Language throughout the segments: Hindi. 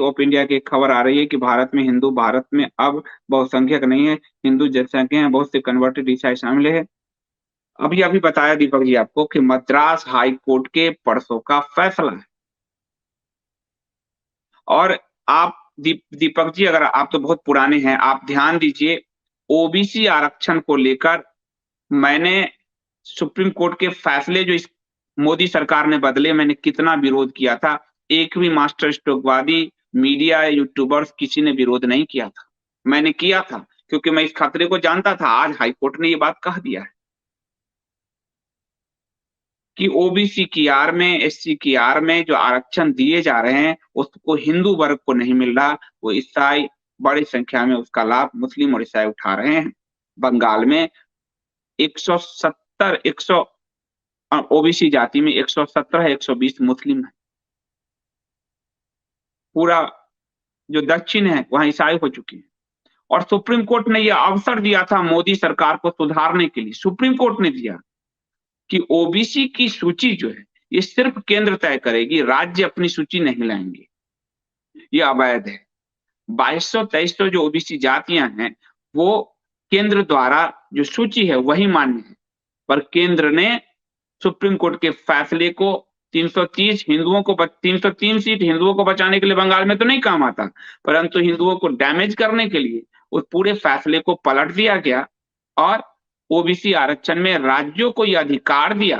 ऑफ इंडिया की एक खबर आ रही है कि भारत में अब बहुसंख्यक नहीं है, हिंदू जनसंख्या है, बहुत से कन्वर्टेड ईसाई शामिल है। अभी अभी बताया दीपक जी आपको कि मद्रास हाई कोर्ट के परसों का फैसला है। और आप दीपक जी, अगर आप तो बहुत पुराने हैं, आप ध्यान दीजिए, ओबीसी आरक्षण को लेकर मैंने सुप्रीम कोर्ट के फैसले जो इस मोदी सरकार ने बदले, मैंने कितना विरोध किया था। एक भी मास्टर स्ट्रोकवादी मीडिया यूट्यूबर्स किसी ने विरोध नहीं किया था। मैंने किया था क्योंकि मैं इस खतरे को जानता था। आज हाईकोर्ट ने ये बात कह दिया है कि ओबीसी की आड़ में, एससी की आड़ में जो आरक्षण दिए जा रहे हैं उसको हिंदू वर्ग को नहीं मिल रहा। वो ईसाई बड़ी संख्या में उसका लाभ मुस्लिम और ईसाई उठा रहे हैं। बंगाल में 170 100 ओबीसी जाति में 117 है, 120 मुस्लिम है। पूरा जो दक्षिण है वहां ईसाई हो चुके हैं। और सुप्रीम कोर्ट ने यह अवसर दिया था मोदी सरकार को सुधारने के लिए। सुप्रीम कोर्ट ने दिया कि ओबीसी की सूची जो है ये सिर्फ केंद्र तय करेगी, राज्य अपनी सूची नहीं लाएंगे। ये अवैध है। 2200-2300 जो ओबीसी जातियां हैं वो केंद्र द्वारा जो सूची है वही मान्य है। पर केंद्र ने सुप्रीम कोर्ट के फैसले को 303 सीट हिंदुओं को बचाने के लिए बंगाल में तो नहीं काम आता, परंतु हिंदुओं को डैमेज करने के लिए उस पूरे फैसले को पलट दिया गया और ओबीसी आरक्षण में राज्यों को यह अधिकार दिया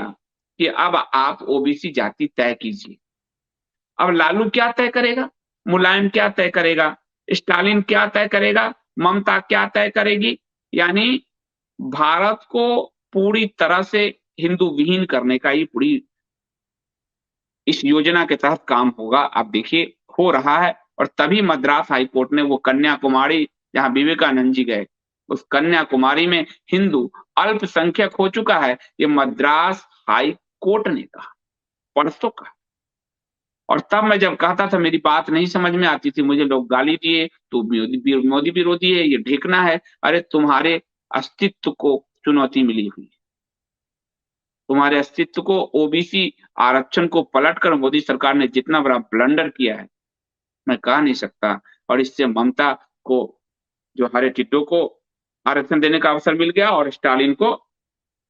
कि अब आप ओबीसी जाति तय कीजिए। अब लालू क्या तय करेगा, मुलायम क्या तय करेगा, स्टालिन क्या तय करेगा, ममता क्या तय करेगी? यानी भारत को पूरी तरह से हिंदू विहीन करने का ये पूरी इस योजना के तहत काम होगा। आप देखिए हो रहा है। और तभी मद्रास हाईकोर्ट ने वो कन्याकुमारी जहां विवेकानंद जी गए, उस कन्याकुमारी में हिंदू अल्पसंख्यक हो चुका है, ये मद्रास हाई कोर्ट ने कहा, परसों का। और तब मैं जब कहता था मेरी बात नहीं समझ में आती थी, मुझे लोग गाली दिए, तो मोदी विरोधी है, ये ढीकना है। अरे तुम्हारे अस्तित्व को चुनौती मिली हुई, तुम्हारे अस्तित्व को, ओबीसी आरक्षण को पलटकर मोदी सरकार ने जितना बड़ा ब्लंडर किया है मैं कह नहीं सकता। और इससे ममता को, जो हरे टिट्टो को आरक्षण देने का अवसर मिल गया और स्टालिन को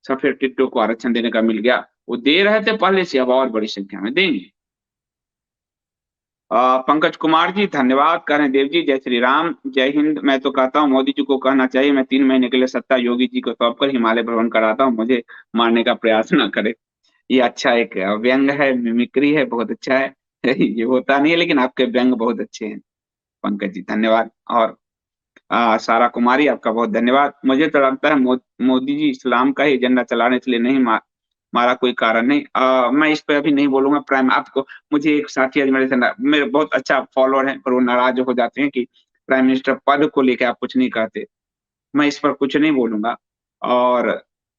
सफेद टिट्टो को आरक्षण देने का मिल गया। वो दे रहे थे पहले से, अब और बड़ी संख्या में देंगे। पंकज कुमार जी धन्यवाद, कह रहे हैं देव जी जय श्री राम, जय हिंद। मैं तो कहता हूँ मोदी जी को कहना चाहिए मैं 3 महीने के लिए सत्ता योगी जी को सौंप कर हिमालय भ्रमण कराता हूँ, मुझे मारने का प्रयास ना करे। ये अच्छा एक व्यंग है, मिमिक्री है, बहुत अच्छा है। ये होता नहीं है लेकिन आपके व्यंग बहुत अच्छे हैं पंकज जी, धन्यवाद। और सारा कुमारी आपका बहुत धन्यवाद। मुझे तो लगता है मोदी जी इस्लाम का ही एजेंडा चलाने के लिए नहीं मारा, कोई कारण नहीं। मैं इस पे अभी नहीं बोलूंगा। प्राइम आपको, मुझे एक साथी आज मेरे बहुत अच्छा फॉलोअर है पर वो नाराज हो जाते हैं कि प्राइम मिनिस्टर पद को लेकर आप कुछ नहीं कहते। मैं इस पर कुछ नहीं बोलूंगा और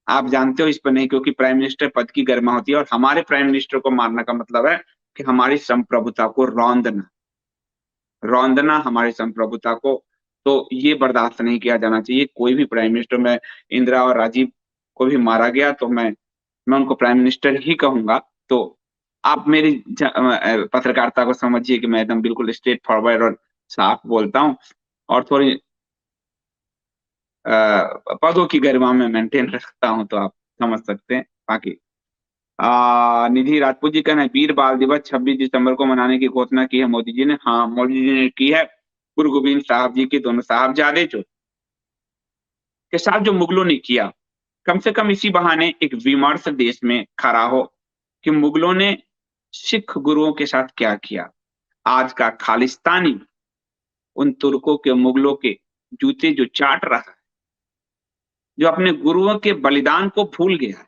आप जानते हो इस पर नहीं, क्योंकि प्राइम मिनिस्टर पद की गरिमा होती है और हमारे प्राइम मिनिस्टर को मारने का मतलब है कि हमारी संप्रभुता को रौंदना, रौंदना हमारी संप्रभुता को। तो ये बर्दाश्त नहीं किया जाना चाहिए। कोई भी प्राइम मिनिस्टर, मैं इंदिरा और राजीव को भी मारा गया तो मैं उनको प्राइम मिनिस्टर ही कहूंगा। तो आप मेरी पत्रकारिता को समझिए कि मैं एकदम बिल्कुल स्ट्रेट फॉरवर्ड और साफ बोलता हूँ और थोड़ी पदों की गरिमा में मेंटेन रखता हूँ, तो आप समझ सकते हैं। बाकी निधि राजपूत जी कहना है वीर बाल दिवस 26 दिसंबर को मनाने की घोषणा की है मोदी जी ने। हाँ, मोदी जी ने की है। गुरु गोविंद साहब जी के दोनों साहबजादे जो के साथ जो मुगलों ने किया, कम से कम इसी बहाने एक विमर्श देश में खड़ा हो कि मुगलों ने सिख गुरुओं के साथ क्या किया। आज का खालिस्तानी उन तुर्कों के, मुगलों के जूते जो चाट रहा है, जो अपने गुरुओं के बलिदान को भूल गया है।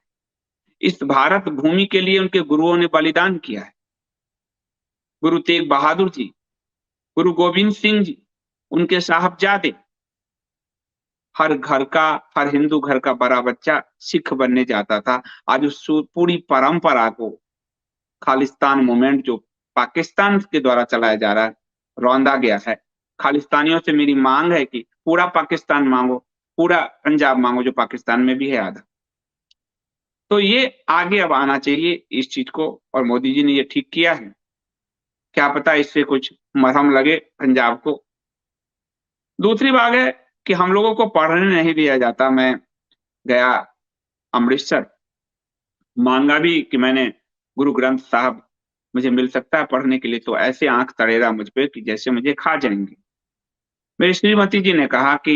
इस भारत भूमि के लिए उनके गुरुओं ने बलिदान किया है। गुरु तेग बहादुर जी, गुरु गोविंद सिंह जी, उनके साहबजादे। हर घर का, हर हिंदू घर का बड़ा बच्चा सिख बनने जाता था। आज उस पूरी परंपरा को खालिस्तान मूवमेंट जो पाकिस्तान के द्वारा चलाया जा रहा है, रौंदा गया है। खालिस्तानियों से मेरी मांग है कि पूरा पाकिस्तान मांगो, पूरा पंजाब मांगो जो पाकिस्तान में भी है आधा। तो ये आगे अब आना चाहिए इस चीज को, और मोदी जी ने ये ठीक किया है। क्या पता इससे कुछ मरहम लगे पंजाब को। दूसरी बात है कि हम लोगों को पढ़ने नहीं दिया जाता। मैं गया अमृतसर, मांगा भी कि मैंने गुरु ग्रंथ साहब मुझे मिल सकता है पढ़ने के लिए, तो ऐसे आंख तड़ेरा मुझ पे कि जैसे मुझे खा जाएंगे। मेरी श्रीमती जी ने कहा कि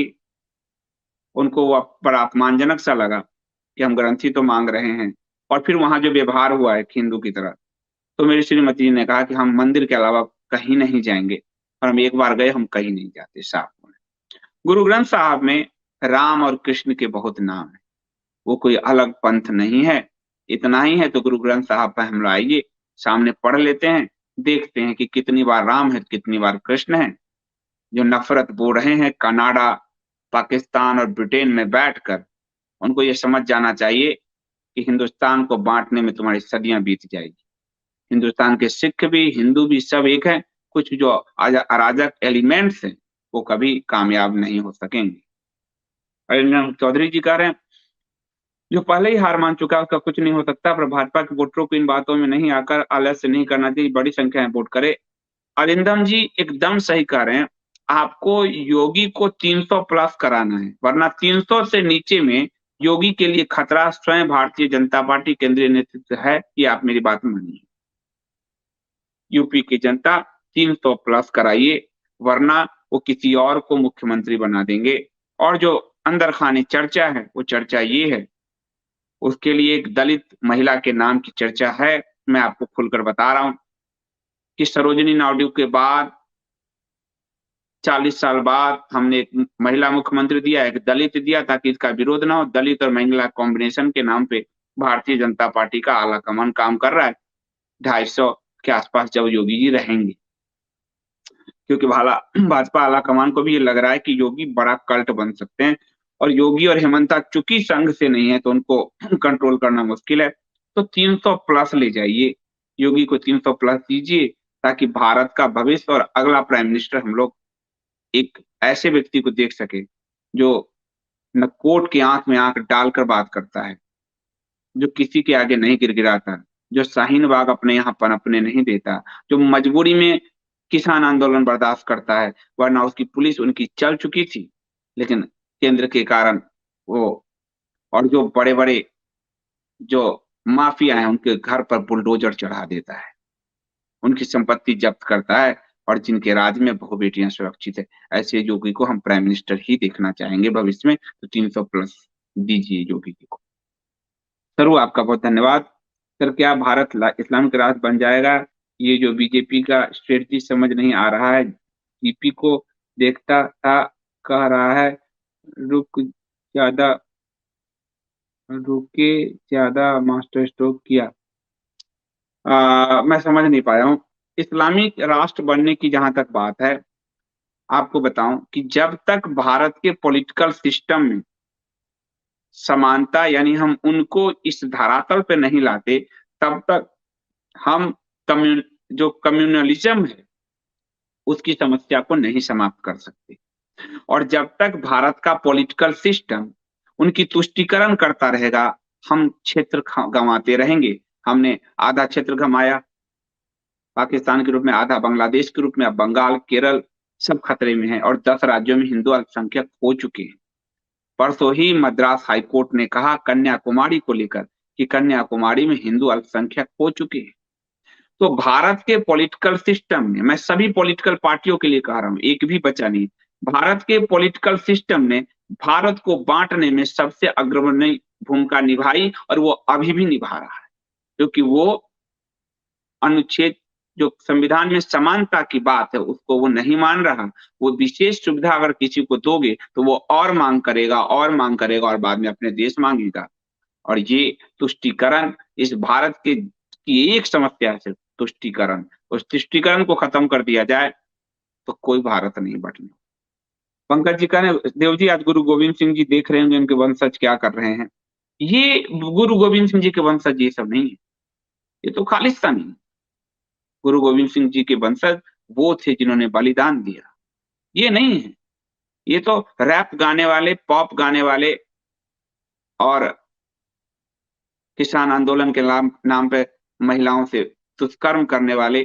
उनको वो बड़ा अपमानजनक सा लगा कि हम ग्रंथ ही तो मांग रहे हैं, और फिर वहां जो व्यवहार हुआ है हिंदू की तरह। तो मेरी श्रीमती जी ने कहा कि हम मंदिर के अलावा कहीं नहीं जाएंगे, और हम एक बार गए, हम कहीं नहीं जाते। साफ बोले, गुरु ग्रंथ साहब में राम और कृष्ण के बहुत नाम है, वो कोई अलग पंथ नहीं है। इतना ही है तो गुरु ग्रंथ साहब पर हम आइए, सामने पढ़ लेते हैं, देखते हैं कि कितनी बार राम है, कितनी बार कृष्ण है। जो नफरत बो रहे हैं कनाडा, पाकिस्तान और ब्रिटेन में बैठकर, उनको ये समझ जाना चाहिए कि हिंदुस्तान को बांटने में तुम्हारी सदियां बीत जाएगी। हिंदुस्तान के सिख भी, हिंदू भी सब एक है। कुछ जो अराजक एलिमेंट्स हैं वो कभी कामयाब नहीं हो सकेंगे। अरिंदम चौधरी जी कह रहे हैं जो पहले ही हार मान चुका है उसका कुछ नहीं हो सकता, पर भाजपा के वोटरों को इन बातों में नहीं आकर आलस्य नहीं करना चाहिए, बड़ी संख्या में वोट करे। अरिंदम जी एकदम सही कह रहे हैं। आपको योगी को 300 प्लस कराना है, वरना 300 से नीचे में योगी के लिए खतरा स्वयं भारतीय जनता पार्टी केंद्रीय नेतृत्व है। ये आप मेरी बात मानिए, यूपी की जनता 300 प्लस कराइए, वरना वो किसी और को मुख्यमंत्री बना देंगे। और जो अंदर खानी चर्चा है वो चर्चा ये है, उसके लिए एक दलित महिला के नाम की चर्चा है। मैं आपको खुलकर बता रहा हूं कि सरोजिनी नायडू के बाद 40 साल बाद हमने एक महिला मुख्यमंत्री दिया, एक दलित दिया, ताकि इसका विरोध ना हो। दलित और महिला कॉम्बिनेशन के नाम पे भारतीय जनता पार्टी का आला कमान काम कर रहा है। 250 के आसपास जब योगी जी रहेंगे, क्योंकि भाजपा आला कमान को भी ये लग रहा है कि योगी बड़ा कल्ट बन सकते हैं, और योगी और हेमंता चूंकि संघ से नहीं है तो उनको कंट्रोल करना मुश्किल है। तो 300 प्लस ले जाइए, योगी को 300 प्लस दीजिए, ताकि भारत का भविष्य और अगला प्राइम मिनिस्टर हम लोग एक ऐसे व्यक्ति को देख सके जो न कोर्ट की आंख में आंख डालकर बात करता है, जो किसी के आगे नहीं गिड़गिड़ाता, जो शाहीन बाग अपने यहाँ पनपने नहीं देता, जो मजबूरी में किसान आंदोलन बर्दाश्त करता है, वरना उसकी पुलिस उनकी चल चुकी थी, लेकिन केंद्र के कारण वो, और जो बड़े बड़े जो माफिया हैं उनके घर पर बुलडोजर चढ़ा देता है, उनकी संपत्ति जब्त करता है, और जिनके राज में बहु बेटियां सुरक्षित है, ऐसे योगी को हम प्राइम मिनिस्टर ही देखना चाहेंगे भविष्य में। तो 300 प्लस दीजिए योगी जी को। सर आपका बहुत धन्यवाद। सर क्या भारत इस्लामिक राष्ट्र बन जाएगा? ये जो बीजेपी का स्ट्रेटजी समझ नहीं आ रहा है। जीपी को देखता था, कह रहा है रुक ज्यादा, रुके ज्यादा, मास्टर स्ट्रोक किया। मैं समझ नहीं पाया हूँ। इस्लामिक राष्ट्र बनने की जहां तक बात है, आपको बताऊं कि जब तक भारत के पॉलिटिकल सिस्टम में समानता, यानी हम उनको इस धरातल पे नहीं लाते, तब तक हम जो कम्युनलिज्म है उसकी समस्या को नहीं समाप्त कर सकते। और जब तक भारत का पॉलिटिकल सिस्टम उनकी तुष्टीकरण करता रहेगा, हम क्षेत्र गंवाते रहेंगे। हमने आधा क्षेत्र गंवाया पाकिस्तान के रूप में, आधा बांग्लादेश के रूप में, अब बंगाल, केरल सब खतरे में है, और 10 राज्यों में हिंदू अल्पसंख्यक हो चुके हैं। परसों ही मद्रास हाईकोर्ट ने कहा कन्याकुमारी को लेकर कि कन्याकुमारी में हिंदू अल्पसंख्यक हो चुके हैं। तो भारत के पॉलिटिकल सिस्टम में, मैं सभी पॉलिटिकल पार्टियों के लिए कह रहा हूं, एक भी बचा नहीं, भारत के पॉलिटिकल सिस्टम ने भारत को बांटने में सबसे अग्रणी भूमिका निभाई, और वो अभी भी निभा रहा है, क्योंकि वो अनुच्छेद जो संविधान में समानता की बात है उसको वो नहीं मान रहा। वो विशेष सुविधा अगर किसी को दोगे तो वो और मांग करेगा, और मांग करेगा, और बाद में अपने देश मांगेगा। और ये तुष्टीकरण इस भारत के की एक समस्या है, सिर्फ तुष्टीकरण। उस तुष्टीकरण को खत्म कर दिया जाए तो कोई भारत नहीं बटने। पंकज जी कह रहे देव जी आज गुरु गोविंद सिंह जी देख रहे होंगे उनके वंशज क्या कर रहे हैं। ये गुरु गोविंद सिंह जी के वंशज ये सब नहीं है, ये तो खालिस्तानी है। गुरु गोविंद सिंह जी के वंशज वो थे जिन्होंने बलिदान दिया, ये नहीं है। ये तो रैप गाने वाले, पॉप गाने वाले, और किसान आंदोलन के नाम पे महिलाओं से दुष्कर्म करने वाले,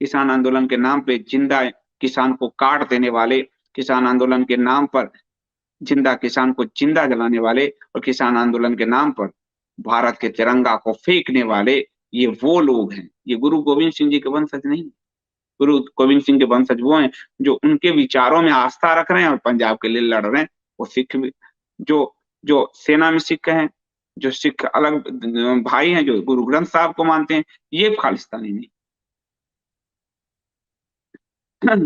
किसान आंदोलन के नाम पे जिंदा किसान को काट देने वाले, किसान आंदोलन के नाम पर जिंदा किसान को जिंदा जलाने वाले और किसान आंदोलन के नाम पर भारत के तिरंगा को फेंकने वाले, ये वो लोग हैं। ये गुरु गोविंद सिंह जी के वंशज नहीं। गुरु गोविंद सिंह के वंशज वो हैं जो उनके विचारों में आस्था रख रहे हैं और पंजाब के लिए लड़ रहे हैं। वो सिख जो जो सेना में सिख हैं, जो सिख अलग भाई हैं, जो गुरु ग्रंथ साहब को मानते हैं, ये खालिस्तानी नहीं।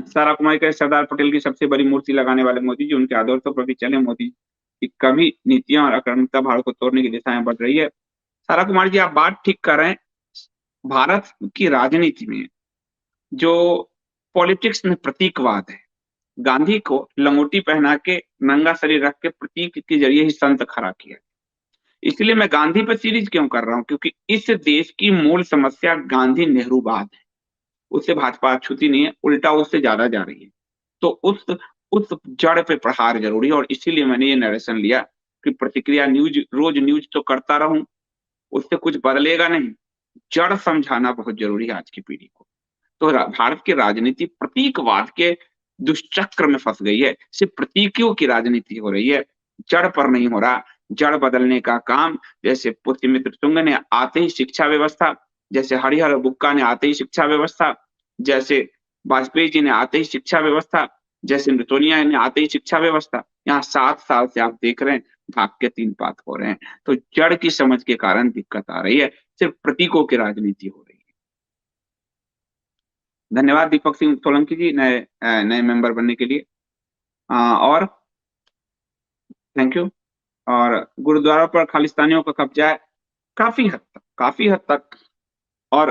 सारा कुमारी का सरदार पटेल की सबसे बड़ी मूर्ति लगाने वाले मोदी जी, उनके आदर्शों पर भी चले मोदी जी की कभी नीतियां और आक्रामकता भारत को तोड़ने की दिशा में बढ़ रही है। सारा कुमार जी, आप बात ठीक कर रहे हैं। भारत की राजनीति में जो पॉलिटिक्स में प्रतीकवाद है, गांधी को लंगोटी पहना के नंगा शरीर रख के प्रतीक के जरिए ही संत खड़ा किया। इसलिए मैं गांधी पर सीरीज क्यों कर रहा हूं, क्योंकि इस देश की मूल समस्या गांधी नेहरूवाद है। उससे भाजपा अछूती नहीं है, उल्टा उससे ज्यादा जा रही है। तो उस जड़ पे प्रहार जरूरी है और इसीलिए मैंने ये नरेशन लिया कि प्रतिक्रिया न्यूज, रोज न्यूज तो करता रहूं, उससे कुछ बदलेगा नहीं। जड़ समझाना बहुत जरूरी है आज की पीढ़ी को। तो भारत की राजनीति प्रतीकवाद के दुष्चक्र में फंस गई है। सिर्फ प्रतीकों की राजनीति हो रही है, जड़ पर नहीं हो रहा। जड़ बदलने का काम, जैसे पुष्यमित्र तुंग ने आते ही शिक्षा व्यवस्था, जैसे हरिहर बुक्का ने आते ही शिक्षा व्यवस्था, जैसे वाजपेयी जी ने आते ही शिक्षा व्यवस्था, जैसे नतोनिया ने आते ही शिक्षा व्यवस्था, यहाँ 7 साल से आप देख रहे हैं भाग के 3 पात हो रहे हैं। तो जड़ की समझ के कारण दिक्कत आ रही है, सिर्फ प्रतीकों की राजनीति हो रही है। धन्यवाद दीपक सिंह सोलंकी जी, नए नए मेंबर बनने के लिए। और थैंक यू। और गुरुद्वारा पर खालिस्तानियों का कब्जा है, काफी हद तक। और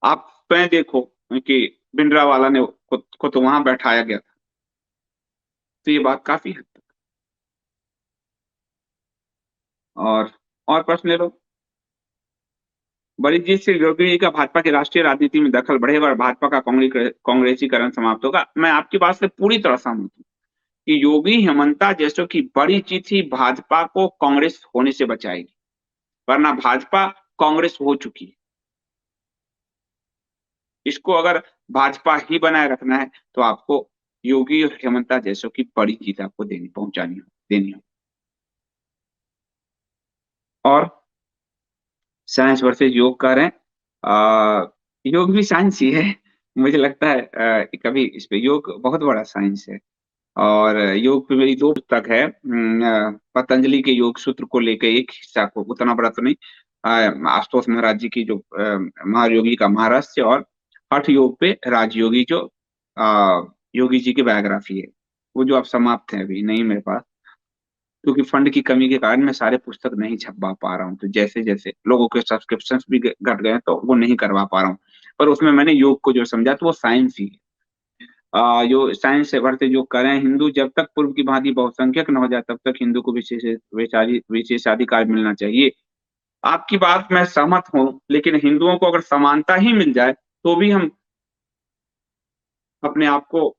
आप स्वयं देखो कि भिंडरावाला ने को तो वहां बैठाया गया था। तो ये बात काफी हद तक। और प्रश्न ले लो। बड़ी जीत से योगी जी का भाजपा की राष्ट्रीय राजनीति में दखल बढ़ेगा और भाजपा का कांग्रेसीकरण समाप्त होगा। मैं आपकी बात से पूरी तरह सहमत हूँ कि योगी हेमंता जैसों की बड़ी जीत ही भाजपा को कांग्रेस होने से बचाएगी, वरना भाजपा कांग्रेस हो चुकी है। इसको अगर भाजपा ही बनाए रखना है तो आपको योगी और हेमंता जैसों की बड़ी जीत आपको देनी हो। और साइंस वर्सेज योग कर रहे हैं। योग भी साइंस ही है। मुझे लगता है कभी इस पे योग बहुत बड़ा साइंस है। और योग पे मेरी 2 पुस्तक है। पतंजलि के योग सूत्र को लेकर एक हिस्सा को, उतना बड़ा तो नहीं, आशुतोष महाराज जी की जो महायोगी का महारहस्य, और हठ योग पे राजयोगी जो योगी जी की बायोग्राफी है, वो जो अब समाप्त है, अभी नहीं मेरे पास, क्योंकि फंड की कमी के कारण मैं सारे पुस्तक नहीं छपवा पा रहा हूँ। तो जैसे जैसे लोगों के सब्सक्रिप्शन भी घट गए तो वो नहीं करवा पा रहा हूँ। पर उसमें मैंने योग को जो समझा तो वो साइंस ही है। जो साइंस से बढ़ते जो करें, हिंदू जब तक पूर्व की भांति बहुसंख्यक न हो जाए तब तक हिंदू को विशेषाधिकार मिलना चाहिए। आपकी बात मैं सहमत हूँ, लेकिन हिंदुओं को अगर समानता ही मिल जाए तो भी हम अपने आप को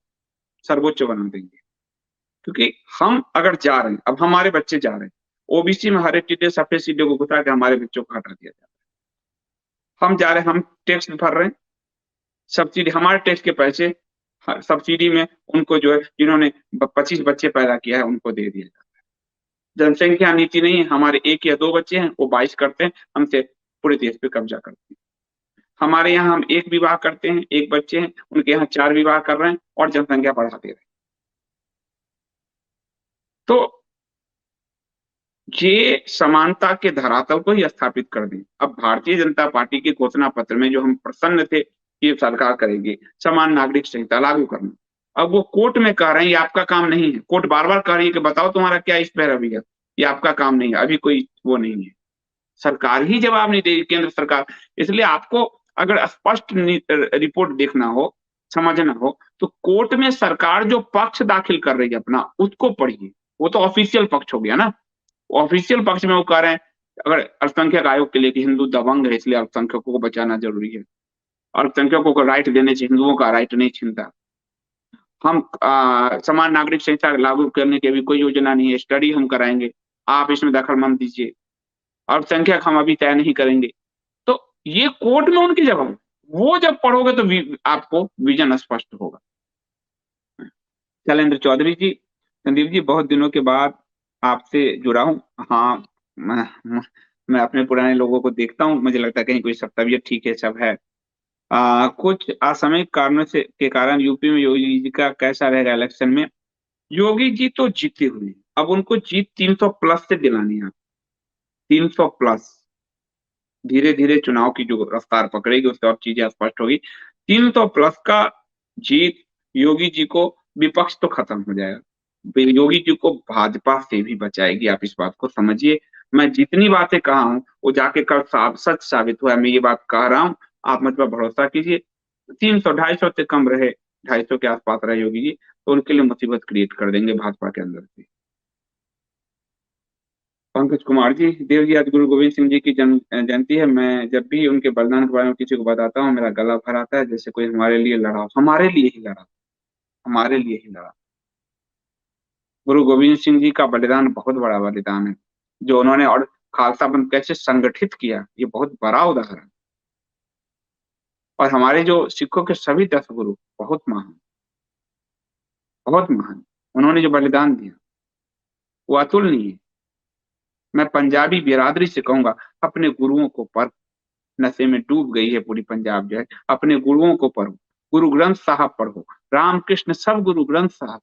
सर्वोच्च बना देंगे। क्योंकि हम अगर जा रहे हैं, अब हमारे बच्चे जा रहे हैं, ओबीसी में हरे टिड्डे सफेद सीधे को घुसा के हमारे बच्चों को हटा दिया जाता है। हम जा रहे हैं, हम टैक्स भर रहे हैं, सब्सिडी, हमारे टैक्स के पैसे सब्सिडी में उनको जो है, जिन्होंने 25 बच्चे पैदा किया है उनको दे दिया जाता है। जनसंख्या नीति नहीं है, हमारे 1 या 2 बच्चे हैं, वो 22 करते हैं, हमसे पूरे देश पे कब्जा करते हैं। हमारे यहाँ हम 1 विवाह करते हैं, 1 बच्चे हैं, उनके यहाँ 4 विवाह कर रहे हैं और जनसंख्या बढ़ा दे रहे हैं। तो ये समानता के धरातल को ही स्थापित कर दें। अब भारतीय जनता पार्टी के घोषणा पत्र में जो हम प्रसन्न थे कि सरकार करेगी समान नागरिक संहिता लागू करना, अब वो कोर्ट में कह रहे हैं ये आपका काम नहीं है। कोर्ट बार बार कह रही है कि बताओ तुम्हारा क्या इस पर अभी है, ये आपका काम नहीं है, अभी कोई वो नहीं है। सरकार ही जवाब नहीं देगी, केंद्र सरकार। इसलिए आपको अगर स्पष्ट रिपोर्ट देखना हो, समझना हो, तो कोर्ट में सरकार जो पक्ष दाखिल कर रही है अपना, उसको पढ़िए। वो तो ऑफिशियल पक्ष हो गया ना। ऑफिशियल पक्ष में वो कह रहे हैं अगर अल्पसंख्यक आयोग के लिए कि हिंदू दबंग है, इसलिए अल्पसंख्यकों को बचाना जरूरी है, अल्पसंख्यकों को राइट देने से हिंदुओं का राइट नहीं छीनता। हम समान नागरिक संहिता लागू करने की अभी कोई योजना नहीं है, स्टडी हम कराएंगे, आप इसमें दखल मत दीजिए, अल्पसंख्यक हम अभी तय नहीं करेंगे। तो ये कोर्ट में उनकी जवाब, वो जब पढ़ोगे तो आपको विजन स्पष्ट होगा। शैलेंद्र चौधरी जी, संदीप जी, बहुत दिनों के बाद आपसे जुड़ा हूँ। हाँ, मैं अपने पुराने लोगों को देखता हूँ, मुझे लगता है कहीं कोई सब तबीयत ठीक है, सब है। कुछ असामयिक कारणों से के कारण यूपी में योगी जी का कैसा रहेगा इलेक्शन में? योगी जी तो जीते हुए हैं, अब उनको जीत 300 प्लस से दिलानी है। 300 प्लस, धीरे धीरे चुनाव की जो रफ्तार पकड़ेगी उससे और चीजें स्पष्ट होगी। 300 प्लस का जीत योगी जी को, विपक्ष तो खत्म हो जाएगा, योगी जी को भाजपा से भी बचाएगी, आप इस बात को समझिए। मैं जितनी बातें कहा हूं वो जाके कल सच साबित हुआ, मैं ये बात कह रहा हूं, आप मुझ पर भरोसा कीजिए। 300 250 से कम रहे, 250 के आसपास रहे योगी जी, तो उनके लिए मुसीबत क्रिएट कर देंगे भाजपा के अंदर से। पंकज कुमार जी, देव जी, आज गुरु गोविंद सिंह जी की जयंती है। मैं जब भी उनके बलिदान के बारे में किसी को बताता हूँ मेरा गला भर आता है, जैसे कोई हमारे लिए लड़ा, हमारे लिए ही लड़ा, हमारे लिए ही लड़ा। गुरु गोविंद सिंह जी का बलिदान बहुत बड़ा बलिदान है, जो उन्होंने, और खालसा पंथ कैसे संगठित किया, ये बहुत बड़ा उदाहरण। और हमारे जो सिखों के सभी 10 गुरु बहुत महान, बहुत महान, उन्होंने जो बलिदान दिया वो अतुलनीय है। मैं पंजाबी बिरादरी से कहूंगा, अपने गुरुओं को पर, नशे में डूब गई है पूरी पंजाब जो है, अपने गुरुओं को पढ़ो, गुरु ग्रंथ साहब पढ़ो, रामकृष्ण सब गुरु ग्रंथ साहब।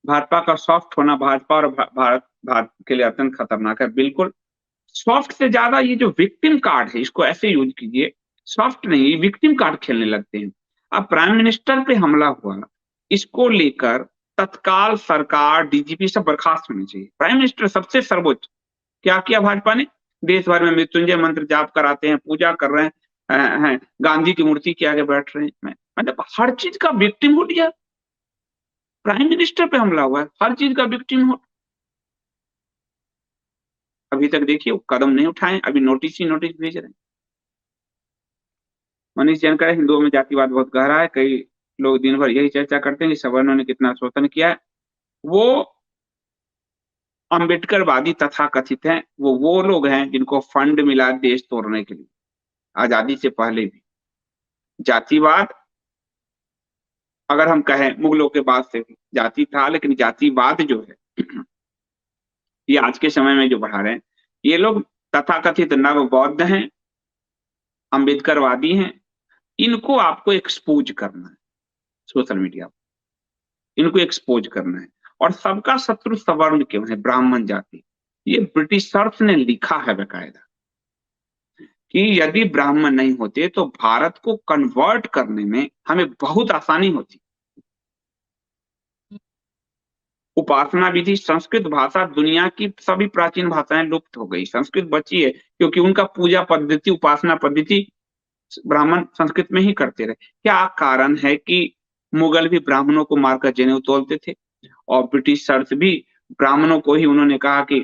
भाजपा का सॉफ्ट होना भाजपा और भारत के लिए अत्यंत खतरनाक है, बिल्कुल। सॉफ्ट से ज्यादा ये जो विक्टिम कार्ड है, इसको ऐसे यूज कीजिए, सॉफ्ट नहीं, विक्टिम कार्ड खेलने लगते हैं। अब प्राइम मिनिस्टर पे हमला हुआ, इसको लेकर तत्काल सरकार, डीजीपी सब बर्खास्त होनी चाहिए। प्राइम मिनिस्टर सबसे सर्वोच्च, क्या किया भाजपा ने? देश भर में मृत्युंजय मंत्र जाप कराते हैं, पूजा कर रहे हैं, गांधी की मूर्ति के आगे बैठ रहे हैं, मतलब हर चीज का विक्टिम हो दिया। प्राइम मिनिस्टर पे हमला हुआ है, हर चीज का विक्टिम हो। अभी तक देखिए वो कदम नहीं उठाए, अभी नोटिस ही नोटिस भेज रहे हैं। मनीष जैन का हिंदुओं में जातिवाद बहुत गहरा है, कई लोग दिन भर यही चर्चा करते हैं कि सवर्णों ने कितना शोषण किया है। वो अम्बेडकरवादी तथा कथित हैं, वो लोग हैं जिनको फंड मिला देश तोड़ने के लिए, आजादी से पहले भी। जातिवाद, अगर हम कहें मुगलों के बाद से भी जाति था, लेकिन जातिवाद जो है ये आज के समय में जो बढ़ा रहे हैं ये लोग, तथाकथित नव बौद्ध हैं, अम्बेडकरवादी हैं, इनको आपको एक्सपोज करना है सोशल मीडिया पर, इनको एक्सपोज करना है। और सबका शत्रु सवर्ण क्यों है? ब्राह्मण जाति। ये ब्रिटिशर्स ने लिखा है बेकायदा कि यदि ब्राह्मण नहीं होते तो भारत को कन्वर्ट करने में हमें बहुत आसानी होती। उपासना विधि, संस्कृत भाषा, दुनिया की सभी प्राचीन भाषाएं लुप्त हो गई, संस्कृत बची है क्योंकि उनका पूजा पद्धति, उपासना पद्धति ब्राह्मण संस्कृत में ही करते रहे। क्या कारण है कि मुगल भी ब्राह्मणों को मारकर जनेऊ तोलते थे, और ब्रिटिश सर्च भी ब्राह्मणों को ही उन्होंने कहा कि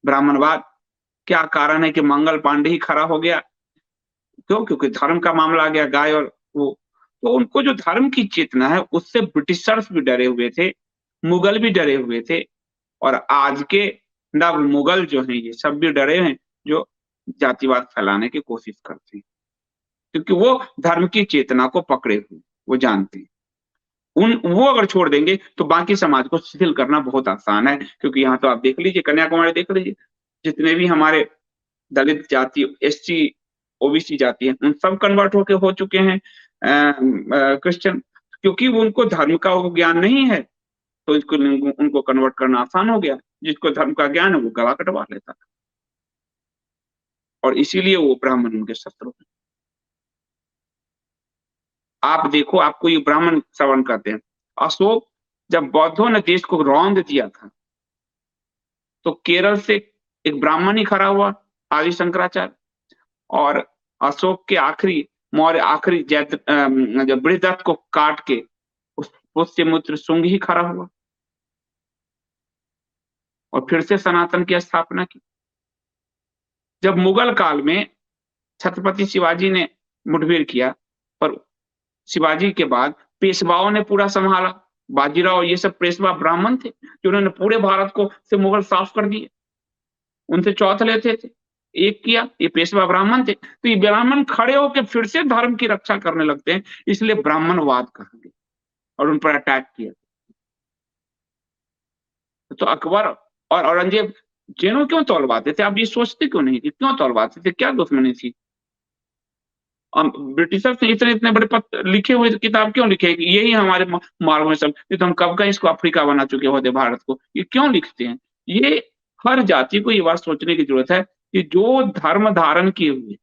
ब्राह्मणवाद। क्या कारण है कि मंगल पांडे ही खड़ा हो गया? क्यों? क्योंकि धर्म का मामला आ गया, गाय और वो। तो उनको जो धर्म की चेतना है उससे ब्रिटिशर्स भी डरे हुए थे, मुगल भी डरे हुए थे, और आज के नव मुगल जो हैं ये सब भी डरे हैं, जो जातिवाद फैलाने की कोशिश करते हैं, क्योंकि वो धर्म की चेतना को पकड़े हुए, वो जानते हैं। वो अगर छोड़ देंगे तो बाकी समाज को शिथिल करना बहुत आसान है, क्योंककि यहाँ तो आप देख लीजिए, कन्याकुमारी देख लीजिए, जितने भी हमारे दलित जाति, एससी, ओबीसी जाति है, उन सब कन्वर्ट होके हो चुके हैं क्रिश्चियन, क्योंकि वो उनको धर्म का वो ज्ञान नहीं है, तो इसको उनको कन्वर्ट करना आसान हो गया। जिसको धर्म का ज्ञान है वो गला कटवा लेता, और इसीलिए वो ब्राह्मण उनके शत्रु हैं। आप देखो, आपको ये ब्राह्मण श्रवण करते हैं। अशोक, जब बौद्धों ने देश को रौंद दिया था तो केरल से एक ब्राह्मण ही खड़ा हुआ, आदि शंकराचार्य। और अशोक के आखिरी, मौर्य आखिरी जब बृहदत्त को काट के उस पुष्यमित्र शुंग ही खड़ा हुआ और फिर से सनातन की स्थापना की। जब मुगल काल में छत्रपति शिवाजी ने मुठभेड़ किया, पर शिवाजी के बाद पेशवाओं ने पूरा संभाला। बाजीराव, ये सब पेशवा ब्राह्मण थे, जिन्होंने पूरे भारत को से मुगल साफ कर दिए। उनसे चौथ लेते थे, एक किया, ये पेशवा ब्राह्मण थे, तो ये ब्राह्मण खड़े होकर फिर से धर्म की रक्षा करने लगते हैं, इसलिए ब्राह्मणवाद कहा गया और उन पर अटैक किया। तो अकबर और औरंगजेब जैनों क्यों तौलवाते थे? आप ये सोचते क्यों नहीं कि क्यों तौलवाते थे? क्या दुश्मनी थी? ब्रिटिशर्स ने इतने इतने बड़े पत्र लिखे हुए किताब क्यों लिखे कि यही हमारे मार्ग में सब, ये तो हम कब का इसको अफ्रीका बना चुके होते भारत को, ये क्यों लिखते हैं? ये हर जाति को ये बात सोचने की जरूरत है कि जो धर्म धारण किए हुए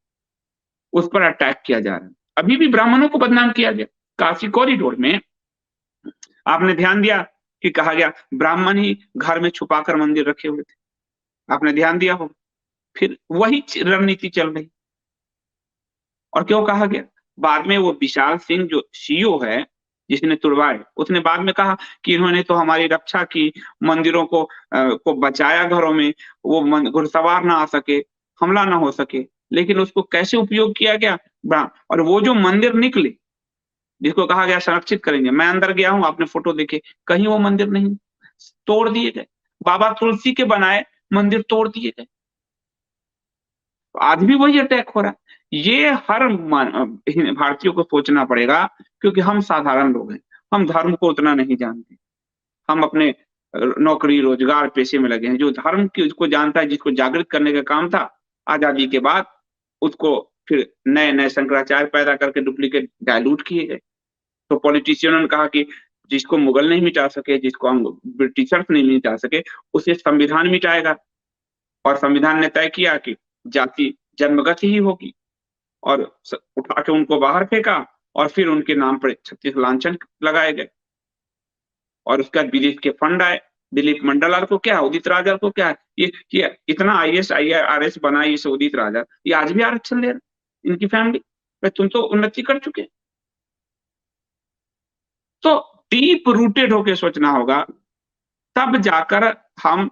उस पर अटैक किया जा रहा है। अभी भी ब्राह्मणों को बदनाम किया गया। काशी कॉरिडोर में आपने ध्यान दिया कि कहा गया ब्राह्मण ही घर में छुपाकर मंदिर रखे हुए थे, आपने ध्यान दिया हो? फिर वही रणनीति चल रही। और क्यों कहा गया? बाद में वो विशाल सिंह जो सीईओ है, जिसने तुड़वाए, उसने बाद में कहा कि इन्होंने तो हमारी रक्षा की, मंदिरों को बचाया घरों में, वो घुड़सवार ना आ सके, हमला ना हो सके। लेकिन उसको कैसे उपयोग किया गया? और वो जो मंदिर निकले, जिसको कहा गया संरक्षित करेंगे, मैं अंदर गया हूं, आपने फोटो देखे, कहीं वो मंदिर नहीं, तोड़ दिए गए। बाबा तुलसी के बनाए मंदिर तोड़ दिए गए। आज भी वही अटैक हो रहा है। ये हर भारतीयों को सोचना पड़ेगा, क्योंकि हम साधारण लोग हैं, हम धर्म को उतना नहीं जानते। हम अपने नौकरी रोजगार पेशे में लगे हैं। जो धर्म की उसको जानता है, जिसको जागृत करने का काम था आजादी के बाद, उसको फिर नए नए शंकराचार्य पैदा करके डुप्लीकेट डायलूट किए गए। तो पॉलिटिशियनों ने कहा कि जिसको मुगल नहीं मिटा सके, जिसको हम ब्रिटिशर्स नहीं मिटा सके, उसे संविधान मिटाएगा। और संविधान ने तय किया कि जाति जन्मगत ही होगी, और उठा के उनको बाहर फेंका, और फिर उनके नाम पर 36 लांछन लगाए गए। और उसके बाद विदेश के फंड आए। दिलीप मंडलार को क्या, उदित राजा को क्या, ये इतना आईएएस आईआरएस बना ये उदित राजा, ये आज भी आरक्षण ले रहे, इनकी फैमिली। तुम तो उन्नति कर चुके। तो डीप रूटेड होके सोचना होगा, तब जाकर हम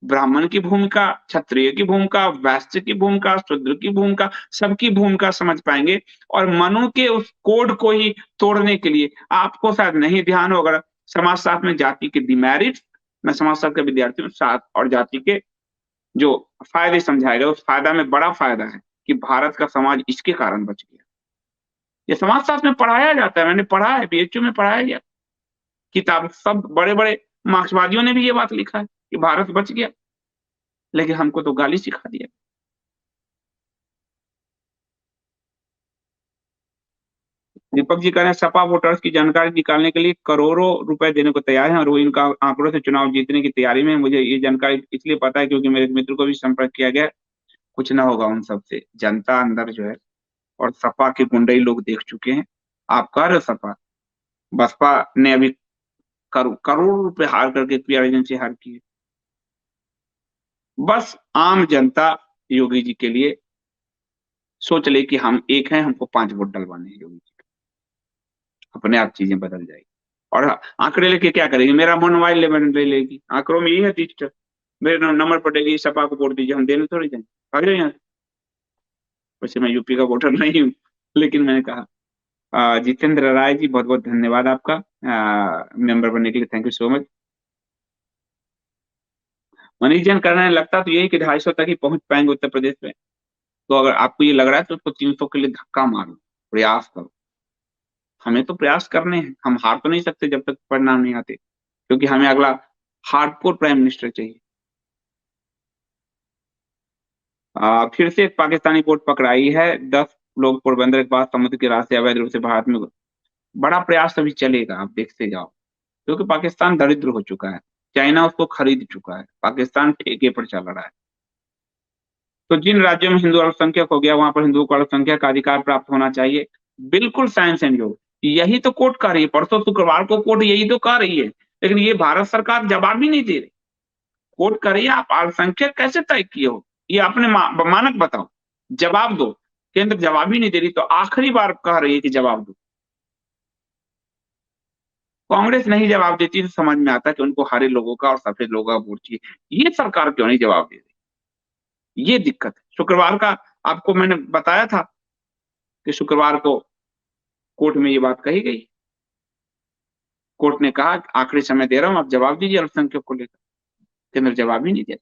ब्राह्मण की भूमिका, क्षत्रिय की भूमिका, वैश्य की भूमिका, शूद्र की भूमिका, सबकी भूमिका समझ पाएंगे। और मनु के उस कोड को ही तोड़ने के लिए, आपको शायद नहीं ध्यान हो, अगर समाजशास्त्र में जाति के डिमेरिट, मैं समाजशास्त्र के विद्यार्थी हूँ, साथ और जाति के जो फायदे समझाए गए, उस फायदा में बड़ा फायदा है कि भारत का समाज इसके कारण बच गया। ये समाजशास्त्र में पढ़ाया जाता है, मैंने पढ़ा है, बीएचयू में पढ़ाया गया किताब, सब बड़े बड़े मार्क्सवादियों ने भी ये बात लिखा है कि भारत बच गया। लेकिन हमको तो गाली सिखा दिया। दीपक जी कह रहे हैं सपा वोटर्स की जानकारी निकालने के लिए करोड़ों रुपए देने को तैयार हैं, और वो इनका आंकड़ों से चुनाव जीतने की तैयारी में है। मुझे ये जानकारी इसलिए पता है क्योंकि मेरे मित्र को भी संपर्क किया गया। कुछ ना होगा उन सबसे, जनता अंदर जो है, और सपा के गुंडई लोग देख चुके हैं। आप कह रहे हो सपा, बसपा ने अभी करोड़ रुपए हार करके पीआर एजेंसी हार की है। बस आम जनता योगी जी के लिए सोच ले कि हम एक हैं, हमको 5 वोट डलवाने हैं योगी जी, अपने आप चीजें बदल जाएगी। और आंकड़े लेके क्या करेगी? मेरा मोबाइल ले लेगी, आंकड़ों में यही है डिजिटल। मेरे नंबर पड़ेगी, सपा को वोट दीजिए, हम देने थोड़ी जाएंगे, भाग जाओ यहाँ से। वैसे मैं यूपी का वोटर नहीं हूँ, लेकिन मैंने कहा। जितेंद्र राय जी, बहुत बहुत धन्यवाद आपका मेंबर बनने के लिए, thank you so much. Manish Jain करने लगता तो यही कि 250 तक ही पहुंच पाएंगे उत्तर प्रदेश में। तो अगर आपको ये लग रहा है तो उसको 300 के लिए धक्का मारो, प्रयास करो। हमें तो प्रयास करने हैं, हम हार तो नहीं सकते जब तक परिणाम नहीं आते, क्योंकि हमें अगला हार्डकोर प्राइम मिनिस्टर चाहिए। फिर से एक पाकिस्तानी बोट पकड़ाई है, 10 लोग पोरबंदर के पास समुद्र के रास्ते अवैध रूप से भारत में। बड़ा प्रयास अभी चलेगा, आप देखते जाओ, क्योंकि पाकिस्तान दरिद्र हो चुका है, चाइना उसको खरीद चुका है, पाकिस्तान ठेके पर चल रहा है। तो जिन राज्यों में हिंदू अल्पसंख्यक हो गया, वहां पर हिंदुओं को अल्पसंख्यक का अधिकार प्राप्त होना चाहिए। बिल्कुल साइंस एंड योग, यही तो कोर्ट कह रही है, परसों शुक्रवार को कोर्ट यही तो कह रही है, लेकिन ये भारत सरकार जवाब ही नहीं दे रही। कोर्ट कह रही है आप अल्पसंख्यक कैसे तय किए हो, ये अपने मानक बताओ, जवाब दो। केंद्र जवाब ही नहीं दे रही, तो आखिरी बार कह रही है कि जवाब दो। कांग्रेस नहीं जवाब देती तो समझ में आता कि उनको हरे लोगों का और सफेद लोगों का वोट चाहिए। ये सरकार क्यों नहीं जवाब दे रही, ये दिक्कत है। शुक्रवार का आपको मैंने बताया था कि शुक्रवार को कोर्ट में ये बात कही गई। कोर्ट ने कहा आखिरी समय दे रहा हूं, आप जवाब दीजिए अल्पसंख्यक को लेकर। केंद्र जवाब ही नहीं दे।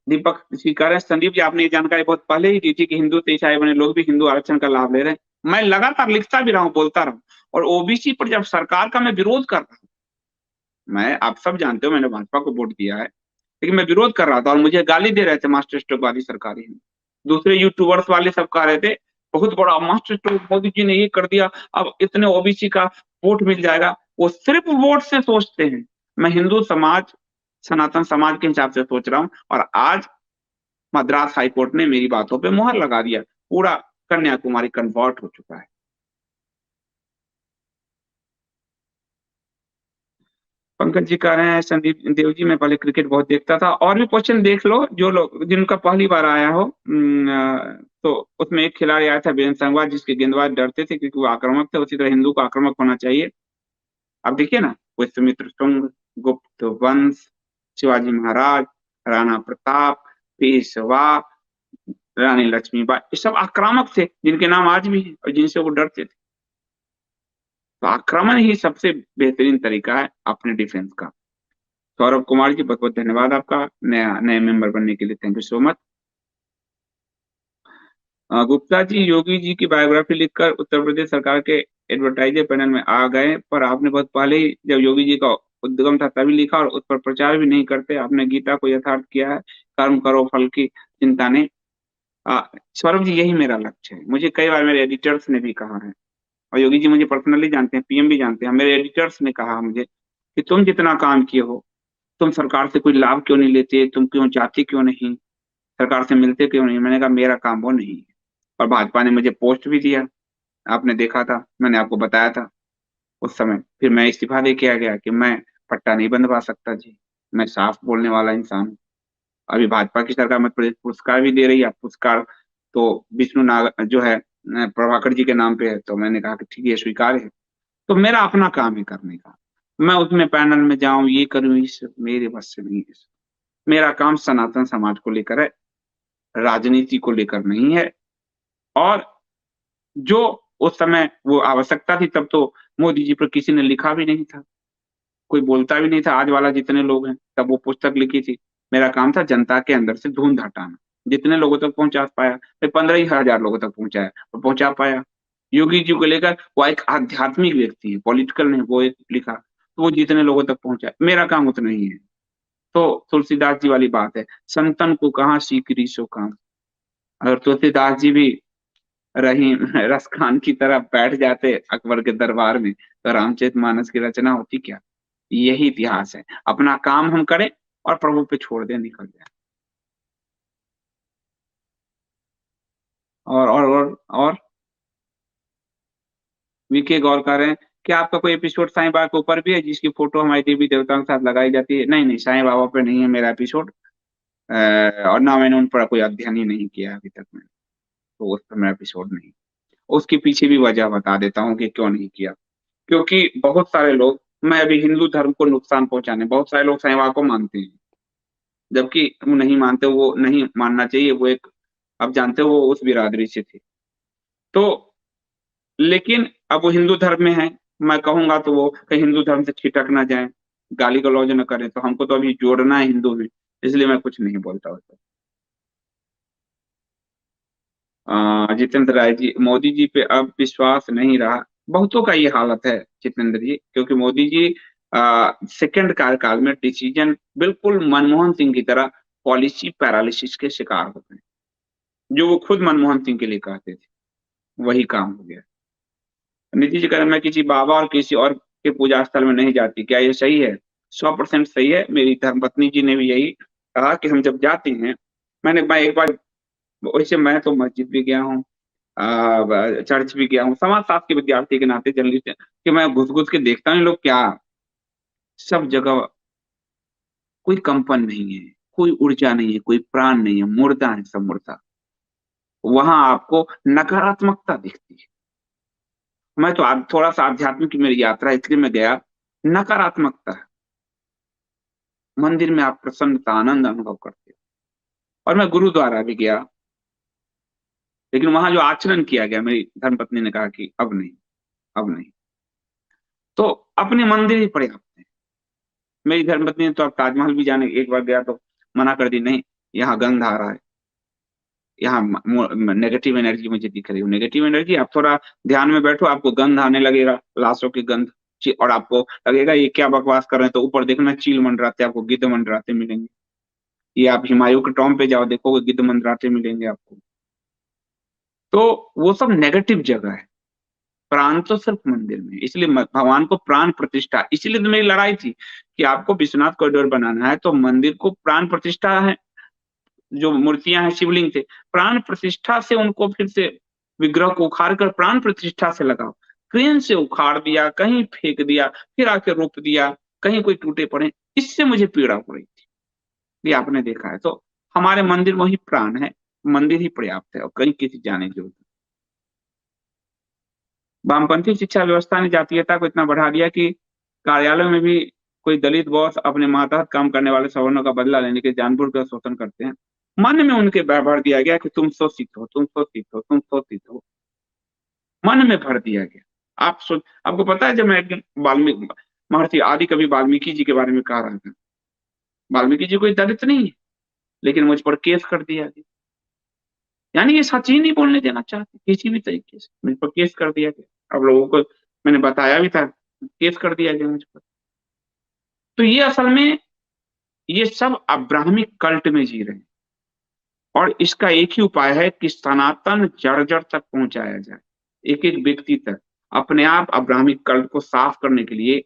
दीपक जी कह रहे हैं, संदीप जी आपने ये जानकारी बहुत पहले ही दी थी कि हिंदू तो ईसाई बने लोग भी हिंदू आरक्षण का लाभ ले रहे हैं। मैं लगातार लिखता भी रहा हूँ, बोलता रहा हूँ। और ओबीसी पर जब सरकार का मैं विरोध कर रहा हूँ, मैं, आप सब जानते हो मैंने भाजपा को वोट दिया है, लेकिन मैं विरोध कर रहा था और मुझे गाली दे रहे थे मास्टर स्ट्रोक वाली सरकारी में। दूसरे यूट्यूबर्स वाले सब कह रहे थे बहुत बड़ा मास्टर स्ट्रोक मोदी जी ने ये कर दिया, अब इतने ओबीसी का वोट मिल जाएगा। वो सिर्फ वोट से सोचते हैं। मैं हिंदू समाज, सनातन समाज के हिसाब से सोच रहा हूँ। और आज मद्रास हाईकोर्ट ने मेरी बातों पे मुहर लगा दिया, पूरा कन्याकुमारी कन्वर्ट हो चुका है। पंकज जी कह रहे हैं, संदीप देव जी मैं पहले क्रिकेट बहुत देखता था। और भी क्वेश्चन देख लो जो लोग जिनका पहली बार आया हो। तो उसमें एक खिलाड़ी आया था वीरेंद्र सहवाग, जिसके गेंदबाज डरते थे क्योंकि वो आक्रामक थे। उसी तरह हिंदू को आक्रामक होना चाहिए। अब देखिए ना, पुष्यमित्र शुंग, गुप्त वंश, शिवाजी महाराज, राणा प्रताप, पेशवा, रानी लक्ष्मीबाई, ये सब आक्रामक थे जिनके नाम आज भी है और जिनसे वो डरते थे। तो आक्रमण ही सबसे बेहतरीन तरीका है अपने डिफेंस का। सौरभ कुमार जी बहुत बहुत धन्यवाद आपका नया नए मेंबर बनने के लिए, thank you so much. Gupta ji, Yogi ji की बायोग्राफी लिखकर उत्तर प्रदेश सरकार के एडवर्टाइजर पैनल में आ गए, पर आपने बहुत पहले ही जब योगी जी का उद्गम था तभी लिखा और उस पर प्रचार भी नहीं करते। आपने गीता को यथार्थ किया है, कर्म करो फल की चिंता नहीं। आ, सौरभ जी, यही मेरा लक्ष्य है। मुझे कई बार मेरे एडिटर्स ने भी कहा है, और योगी जी मुझे पर्सनली जानते हैं, पीएम भी जानते हैं, मेरे एडिटर्स ने कहा मुझे कि तुम जितना काम किए हो, तुम सरकार से कोई लाभ क्यों नहीं लेते, तुम क्यों जाते क्यों नहीं, सरकार से मिलते क्यों नहीं। मैंने कहा मेरा काम वो नहीं है। और भाजपा ने मुझे पोस्ट भी दिया, आपने देखा था, मैंने आपको बताया था उस समय। फिर मैं इस्तीफा दे के आ गया कि मैं पट्टा नहीं बंधवा सकता जी, मैं साफ बोलने वाला इंसान हूँ। अभी भाजपा की सरकार मध्य प्रदेश पुरस्कार भी दे रही है। पुरस्कार तो विष्णु नाग जो है प्रभाकर जी के नाम पे है, तो मैंने कहा कि ठीक है, स्वीकार है। तो मेरा अपना काम है करने का। मैं उसमें पैनल में जाऊं, ये करूं, ये सब मेरे बस से नहीं है। मेरा काम सनातन समाज को लेकर है, राजनीति को लेकर नहीं है। और जो उस समय वो आवश्यकता थी, तब तो मोदी जी पर किसी ने लिखा भी नहीं था, कोई बोलता भी नहीं था। आज वाला जितने लोग हैं, तब वो पुस्तक लिखी थी। मेरा काम था जनता के अंदर से धुंध हटाना, जितने लोगों तक पहुंचा पाया। मैं 15 ही हजार लोगों तक पहुंचाया और पहुंचा पाया। योगी जी को लेकर वो एक आध्यात्मिक व्यक्ति है, पॉलिटिकल नहीं, वो एक लिखा तो वो जितने लोगों तक पहुंचा, मेरा काम उतना ही है। तो तुलसीदास जी वाली बात है, संतन को कहाँ सीकरी सो काम। अगर तुलसीदास जी भी रहीम रस खान की तरह बैठ जाते अकबर के दरबार में, तो रामचरितमानस की रचना होती क्या। यही इतिहास है। अपना काम हम करें और प्रभु पे छोड़ दें, निकल जाए। और वीके गौर कर रहे हैं, क्या आपका कोई एपिसोड साईं बाबा के ऊपर भी है जिसकी फोटो हमारी देवी देवताओं के साथ लगाई जाती है। नहीं नहीं, साईं बाबा पे नहीं है मेरा एपिसोड। और ना मैंने उन पर कोई अध्ययन ही नहीं किया अभी तक मैंने, तो उस पर मेरा एपिसोड नहीं। उसके पीछे भी वजह बता देता हूँ कि क्यों नहीं किया। क्योंकि बहुत सारे लोग, मैं अभी हिंदू धर्म को नुकसान पहुंचाने, बहुत सारे लोग साईं बाबा को मानते हैं, जबकि वो नहीं मानते, वो नहीं मानना चाहिए। वो एक, अब जानते हो, वो उस बिरादरी से थे। तो लेकिन अब वो हिंदू धर्म में है, मैं कहूंगा तो वो कहीं हिंदू धर्म से छिटक ना जाए, गाली गलौज न करे। तो हमको तो अभी जोड़ना है हिंदू में, इसलिए मैं कुछ नहीं बोलता उसको। जितेंद्र राय जी, मोदी जी पे अब विश्वास नहीं रहा। बहुतों का ये हालत है जितेंद्र जी, क्योंकि मोदी जी सेकंड कार्यकाल में डिसीजन बिल्कुल मनमोहन सिंह की तरह पॉलिसी पैरालिसिस के शिकार हो गए। जो वो खुद मनमोहन सिंह के लिए कहते थे, वही काम हो गया। नीतीश जी कह रहे हैं, मैं किसी बाबा और किसी और के पूजा स्थल में नहीं जाती, क्या ये सही है। 100% सही है। मेरी धर्मपत्नी जी ने भी यही कहा कि हम जब जाते हैं, मैं एक बार, वैसे मैं तो मस्जिद भी गया हूँ, चर्च भी गया हूँ, समाजशास्त्र के विद्यार्थी के नाते जर्नलिस्ट कि मैं घुस घुस के देखता हूँ लोग क्या, सब जगह कोई कंपन नहीं है, कोई ऊर्जा नहीं है, कोई प्राण नहीं है, मुर्दा है, सब मुर्दा। वहां आपको नकारात्मकता दिखती है। मैं तो थोड़ा सा आध्यात्मिक की मेरी यात्रा, इसलिए मैं गया। नकारात्मकता है। मंदिर में आप प्रसन्नता आनंद अनुभव करते हो। और मैं गुरुद्वारा भी गया, लेकिन वहां जो आचरण किया गया, मेरी धर्मपत्नी ने कहा कि अब नहीं, अब नहीं। तो अपने मंदिर ही पर्याप्त है। मेरी धर्मपत्नी ने तो अब ताजमहल भी जाने, एक बार गया तो मना कर दी, नहीं, यहाँ गंध आ रहा है, यहाँ नेगेटिव एनर्जी मुझे दिख रही है, नेगेटिव एनर्जी। आप थोड़ा ध्यान में बैठो, आपको गंध आने लगेगा, लाशों की गंध, और आपको लगेगा ये क्या बकवास कर रहे हैं। तो ऊपर देखना चील मंडराते आपको, गिद्ध मंडराते मिलेंगे। ये आप हिमालय के टॉप पे जाओ, देखोगे गिद्ध मंडराते मिलेंगे आपको। तो वो सब नेगेटिव जगह है। प्राण तो सिर्फ मंदिर में, इसलिए भगवान को प्राण प्रतिष्ठा, इसीलिए तो मेरी लड़ाई थी कि आपको विश्वनाथ कॉरिडोर बनाना है तो मंदिर को प्राण प्रतिष्ठा है, जो मूर्तियां हैं शिवलिंग थे, प्राण प्रतिष्ठा से उनको फिर से विग्रह को उखाड़ कर प्राण प्रतिष्ठा से लगाओ। क्रेन से उखाड़ दिया, कहीं फेंक दिया, फिर आके रोप दिया, कहीं कोई टूटे पड़े, इससे मुझे पीड़ा हो रही थी। ये आपने देखा है। तो हमारे मंदिर वही प्राण है, मंदिर ही पर्याप्त है और कहीं किसी जाने की जरूरत नहीं। वामपंथी शिक्षा व्यवस्था ने जातीयता को इतना बढ़ा दिया कि कार्यालयों में भी कोई दलित बॉस अपने मातहत काम करने वाले सवर्णों का बदला लेने के जानबूझकर शोषण करते हैं। मन में उनके भर दिया गया कि तुम शोषित हो, तुम शोषित हो, तुम शोषित हो, मन में भर दिया गया। आप सोच, आपको पता है जब मैं वाल्मीकि, महर्षि आदि कवि वाल्मीकि जी के बारे में कह रहा था, वाल्मीकि जी कोई दलित नहीं है, लेकिन मुझ पर केस कर दिया गया। यानी ये सच ही नहीं बोलने देना चाहते किसी भी तरीके से, मुझ पर केस कर दिया गया। अब लोगों को मैंने बताया भी था, केस कर दिया गया मुझ पर। तो ये असल में ये सब अब्राहमिक कल्ट में जी रहे हैं, और इसका एक ही उपाय है कि सनातन जड़ जड़ तक पहुंचाया जाए, एक एक व्यक्ति तक। अपने आप अब्राहमिक कल्ट को साफ करने के लिए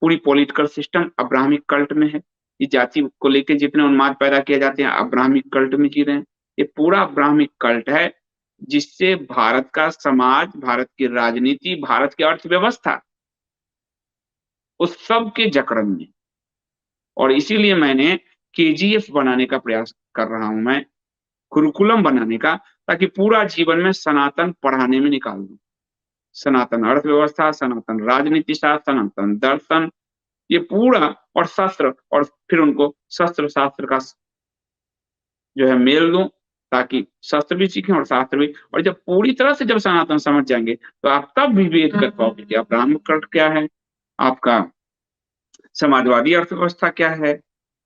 पूरी पॉलिटिकल सिस्टम अब्राहमिक कल्ट में है। ये जाति को लेकर जितने उन्माद पैदा किए जाते हैं अब्राहमिक कल्ट में जी रहे हैं। ये पूरा अब्राहमिक कल्ट है जिससे भारत का समाज, भारत की राजनीति, भारत की अर्थव्यवस्था उस सब के जकड़न में। और इसीलिए मैंने केजीएफ बनाने का प्रयास कर रहा हूं, मैं कुरुकुलम बनाने का, ताकि पूरा जीवन में सनातन पढ़ाने में निकाल दूं। सनातन अर्थव्यवस्था, सनातन राजनीति शास्त्र, सनातन दर्शन, ये पूरा, और शस्त्र, और फिर उनको शस्त्र शास्त्र का जो है मेल दूं, ताकि शस्त्र भी सीखें और शास्त्र भी। और जब पूरी तरह से जब सनातन समझ जाएंगे तो आप तब भी वेद कर पाओगे कि ब्राह्मण कल्ट क्या है, आपका समाजवादी अर्थव्यवस्था क्या है,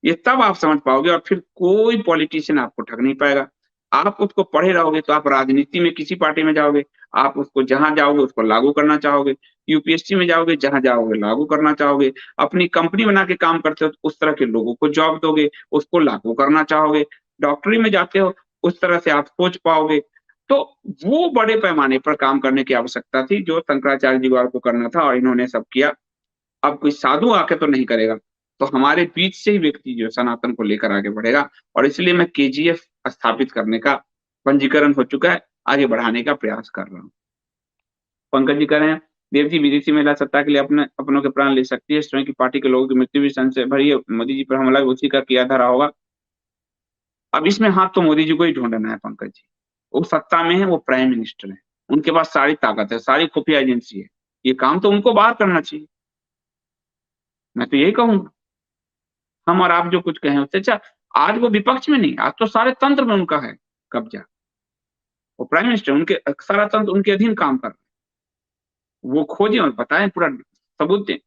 ये तब आप समझ पाओगे। और फिर कोई पॉलिटिशियन आपको ठग नहीं पाएगा। आप उसको पढ़े रहोगे तो आप राजनीति में किसी पार्टी में जाओगे, आप उसको जहां जाओगे उसको लागू करना चाहोगे, यूपीएससी में जाओगे, जहां जाओगे लागू करना चाहोगे, अपनी कंपनी बना के काम करते हो तो उस तरह के लोगों को जॉब दोगे, उसको लागू करना चाहोगे, डॉक्टरी में जाते हो उस तरह से आप सोच पाओगे। तो वो बड़े पैमाने पर काम करने की आवश्यकता थी जो शंकराचार्य जी को करना था, और इन्होंने सब किया। अब कोई साधु आके तो नहीं करेगा, तो हमारे बीच से ही व्यक्ति जो सनातन को लेकर आगे बढ़ेगा। और इसलिए मैं केजीएफ स्थापित करने का पंजीकरण हो चुका है, आगे बढ़ाने का प्रयास कर रहा हूँ। पंकज जी कह रहे हैं देव जी विदेशी महिला सत्ता के लिए अपने अपनों के प्राण ले सकती है, स्वयं की पार्टी के लोगों की मृत्यु भी संशय भरी है, मोदी जी पर हमला भी उसी का किया धरा होगा। अब इसमें हाथ तो मोदी जी को ही ढूंढना है पंकज जी। वो सत्ता में है, वो प्राइम मिनिस्टर है, उनके पास सारी ताकत है, सारी खुफिया एजेंसी है, ये काम तो उनको बाहर करना चाहिए। मैं तो यही कहूंगा, हम और आप जो कुछ कहें उससे अच्छा। आज वो विपक्ष में नहीं, आज तो सारे तंत्र में उनका है कब्जा। वो प्राइम मिनिस्टर, उनके सारा तंत्र उनके अधीन काम कर रहा है। वो खोजें और बताएं, पूरा सबूत दें,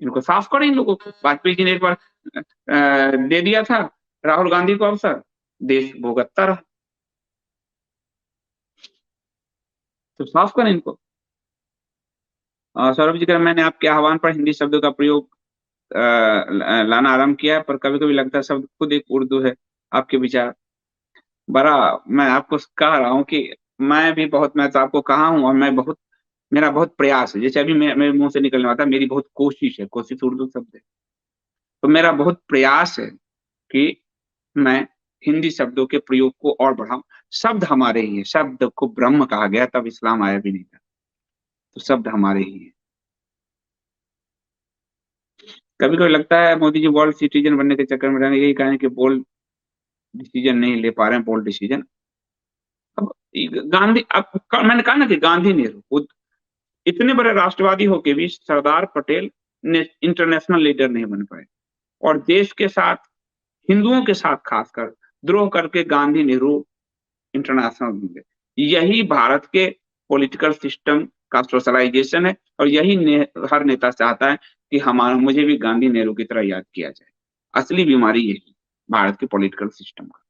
इनको साफ करें इन लोगों को। वाजपेयी जी ने एक बार दे दिया था राहुल गांधी को अवसर, देश भुगतता रहा, तो साफ करें इनको। सौरभ जी का मैंने आपके आह्वान पर हिंदी शब्दों का प्रयोग लाना आरंभ किया है, पर कभी कभी लगता है शब्द खुद एक उर्दू है। आपके विचार? बड़ा, मैं आपको कह रहा हूँ कि मैं भी बहुत, मैं तो आपको कहा हूँ, और मैं बहुत, मेरा बहुत प्रयास है। जैसे अभी मेरे मुंह से निकलने वाला था, मेरी बहुत कोशिश है, कोशिश उर्दू शब्द है, तो मेरा बहुत प्रयास है कि मैं हिंदी शब्दों के प्रयोग को और बढ़ाऊं। शब्द हमारे ही है, शब्द को ब्रह्म कहा गया तब इस्लाम आया भी नहीं था, तो शब्द हमारे ही है। कभी कभी लगता है मोदी जी वर्ल्ड सिटीजन बनने के चक्कर में रहने, यही कारण कि बोल्ड डिसीजन नहीं ले पा रहे हैं, बोल्ड डिसीजन। अब गांधी, अब मैंने कहा ना कि गांधी नेहरू इतने बड़े राष्ट्रवादी होके भी सरदार पटेल ने इंटरनेशनल लीडर नहीं बन पाए, और देश के साथ, हिंदुओं के साथ खासकर द्रोह करके गांधी नेहरू इंटरनेशनल बन गए। यही भारत के पॉलिटिकल सिस्टम का सोशलाइजेशन है, और यही हर नेता चाहता है कि हमारा, मुझे भी गांधी नेहरू की तरह याद किया जाए। असली बीमारी यही। भारत के पॉलिटिकल सिस्टम का।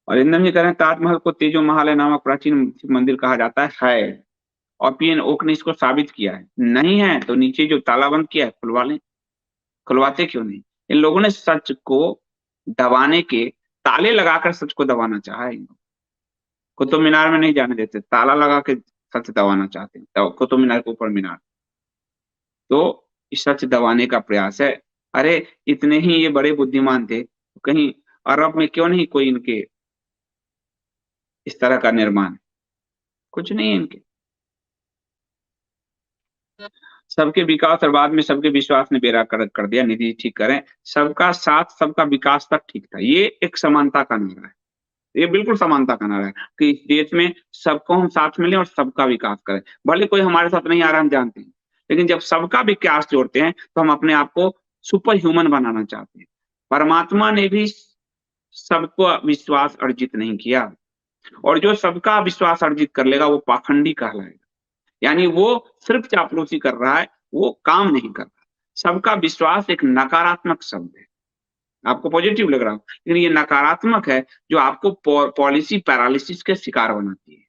और इंदम जी कह रहे हैं ताजमहल को तेजो महालय नामक प्राचीन शिव मंदिर कहा जाता है। और पीएन ओक ने इसको साबित किया है। नहीं है तो नीचे जो ताला बंद किया है खुलवा लें। खुलवाते क्यों नहीं? इन लोगों ने सच को दबाने के ताले लगाकर सच को दबाना चाहा है। कुतुब मीनार में नहीं जाने देते, ताला लगा के सच दबाना चाहते हैं। तो कुतुब मीनार के ऊपर मीनार, तो इस सच दबाने का प्रयास है। अरे इतने ही ये बड़े बुद्धिमान थे, कहीं अरब में क्यों नहीं कोई इनके इस तरह का निर्माण? कुछ नहीं है इनके। सबके विकास और बाद में सबके विश्वास ने बेड़ा गर्क कर दिया। निधि जी ठीक करें, सबका साथ सबका विकास तक ठीक था। ये एक समानता का नारा है। ये बिल्कुल समानता का नारा है कि इस देश में सबको हम साथ में लें और सबका विकास करें। भले कोई हमारे साथ नहीं आ रहा, हम जानते हैं, लेकिन जब सबका विकास जोड़ते हैं तो हम अपने आप को सुपर ह्यूमन बनाना चाहते हैं। परमात्मा ने भी सबको विश्वास अर्जित नहीं किया, और जो सबका विश्वास अर्जित कर लेगा वो पाखंडी कहलाएगा। यानी वो सिर्फ चापलूसी कर रहा है, वो काम नहीं कर रहा। सबका विश्वास एक नकारात्मक शब्द है, आपको पॉजिटिव लग रहा हो, लेकिन ये नकारात्मक है जो आपको पॉलिसी पैरालिसिस के शिकार बनाती है।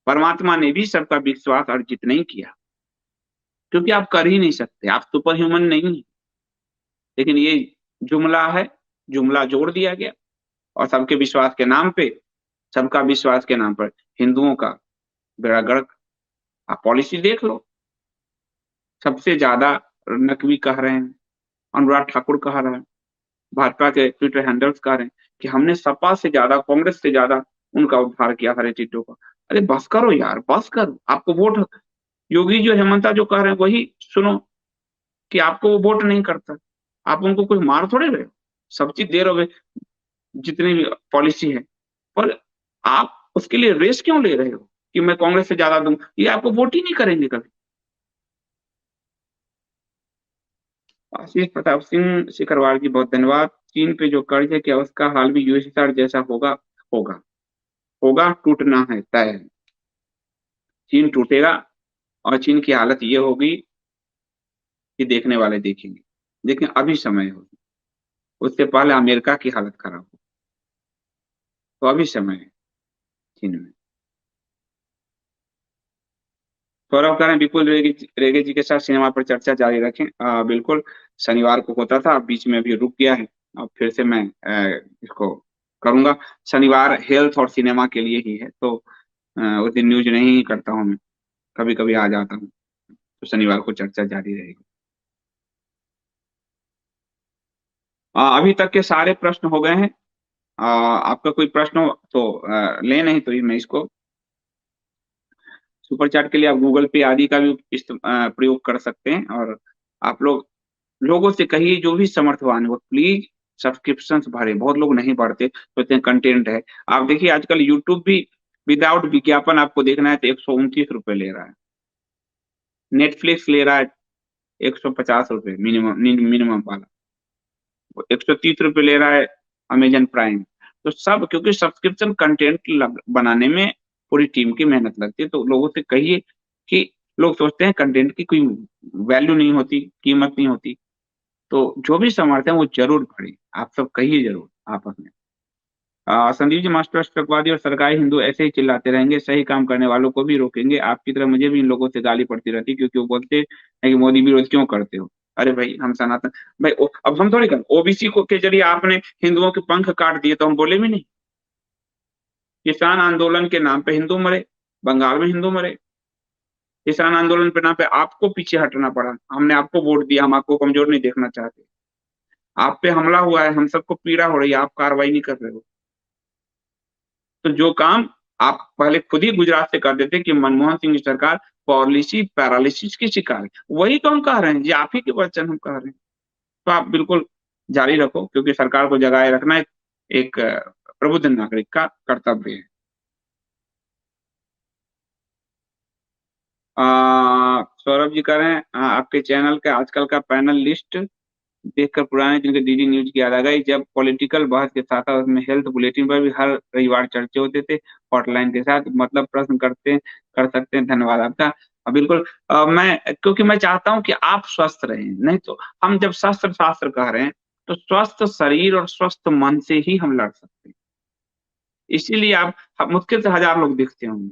परमात्मा ने भी सबका विश्वास अर्जित नहीं किया, क्योंकि आप कर ही नहीं सकते, आप सुपर ह्यूमन नहीं हैं। लेकिन ये जुमला है, जुमला जोड़ दिया गया, और सबके विश्वास के नाम पे, सबका विश्वास के नाम पर हिंदुओं का बेड़ा गर्क। आप पॉलिसी देख लो, सबसे ज्यादा नकवी कह रहे हैं, अनुराग ठाकुर कह रहा है, भाजपा के ट्विटर हैंडल्स कह रहे हैं कि हमने सपा से ज्यादा, कांग्रेस से ज्यादा उनका उद्धार किया सारे चीजों का। अरे बस करो यार, बस करो। आपको वोट, योगी जो हेमंता जो कह रहे हैं वही सुनो, कि आपको वो वोट नहीं करता, आप उनको कुछ मार थोड़े रहे हो, सब चीज दे रहे हो, जितनी भी पॉलिसी है, पर आप उसके लिए रेस क्यों ले रहे हो कि मैं कांग्रेस से ज्यादा दूं? ये आपको वोट ही नहीं करेंगे कभी। आशीष प्रताप सिंह सिकरवार जी बहुत धन्यवाद। चीन पे जो कर्ज है, क्या उसका हाल भी यूएसएसआर जैसा होगा? होगा, होगा, टूटना है तय है। चीन टूटेगा, और चीन की हालत ये होगी कि देखने वाले देखेंगे, लेकिन अभी समय होगी। उससे पहले अमेरिका की हालत खराब हो, तो अभी समय है चीन में। सौरभ कह रहे हैं विपुल रेगे जी के साथ सिनेमा पर चर्चा जारी रखें। बिल्कुल, शनिवार को होता था, बीच में अभी रुक गया है, अब फिर से मैं इसको करूंगा। शनिवार हेल्थ और सिनेमा के लिए ही है, तो उस दिन न्यूज नहीं करता हूँ मैं, कभी कभी आ जाता हूँ, तो शनिवार को चर्चा जारी रहेगी। अभी तक के सारे प्रश्न हो गए हैं। आपका कोई प्रश्न हो तो ले, नहीं तो मैं इसको, सुपर चैट के लिए आप गूगल पे आदि का भी प्रयोग कर सकते हैं। और आप लोगों से कहिए, जो भी समर्थवान है वो प्लीज सब्सक्रिप्शन भरे। बहुत लोग नहीं भरते, सोचते हैं कंटेंट है। आप देखिए आजकल यूट्यूब भी विदाउट विज्ञापन आपको देखना है तो 129 रुपए ले रहा है। नेटफ्लिक्स ले रहा है 150 रुपए मिनिमम, मिनिमम वाला 130 रुपए ले रहा है अमेजन प्राइम। तो सब, क्योंकि सब्सक्रिप्शन कंटेंट बनाने में पूरी टीम की मेहनत लगती है। तो लोगों से कहिए कि लोग सोचते हैं कंटेंट की कोई वैल्यू नहीं होती, कीमत नहीं होती। तो जो भी समर्थ है वो जरूर पढ़े, आप सब कहिए जरूर आपस में। संदीप जी, मास्टर स्ट्रकवादी और सरकारी हिंदू ऐसे ही चिल्लाते रहेंगे, सही काम करने वालों को भी रोकेंगे। आपकी तरह मुझे भी इन लोगों से गाली पड़ती रहती, क्योंकि वो बोलते हैं कि मोदी विरोध क्यों करते हो। अरे भाई, हम सनातन भाई, अब हम थोड़ी कर, ओबीसी को के जरिए आपने हिंदुओं के पंख काट दिए, तो हम बोले भी नहीं। किसान आंदोलन के नाम पे हिंदू मरे, बंगाल में हिंदू मरे। किसान आंदोलन के नाम पे आपको पीछे हटना पड़ा, हमने आपको वोट दिया, हम आपको कमजोर नहीं देखना चाहते। आप पे हमला हुआ है, हम सबको पीड़ा हो रही है, आप कार्रवाई नहीं कर रहे हो। तो जो काम आप पहले खुद ही गुजरात से कर देते कि मनमोहन सिंह की सरकार पॉलिसी पैरालिसिस की शिकार है, वही तो हम कह रहे हैं, ये आप ही के वचन हम कह रहे हैं। तो आप बिल्कुल जारी रखो, क्योंकि सरकार को जगाए रखना एक प्रबुद्ध नागरिक का कर्तव्य है। सौरभ जी कह रहे हैं आपके चैनल का आजकल का पैनल लिस्ट देखकर पुराने दिन के डीडी न्यूज की याद आ गई, जब पॉलिटिकल बहस के साथ साथ उसमें हेल्थ बुलेटिन पर भी हर रविवार चर्चे होते थे हॉटलाइन के साथ। मतलब प्रश्न कर सकते हैं, धन्यवाद आपका। बिल्कुल। मैं क्योंकि मैं चाहता हूँ कि आप स्वस्थ रहें, नहीं तो हम जब शस्त्र शास्त्र कह रहे हैं, तो स्वस्थ शरीर और स्वस्थ मन से ही हम लड़ सकते हैं। इसीलिए आप मुश्किल से 1000 लोग दिखते होंगे।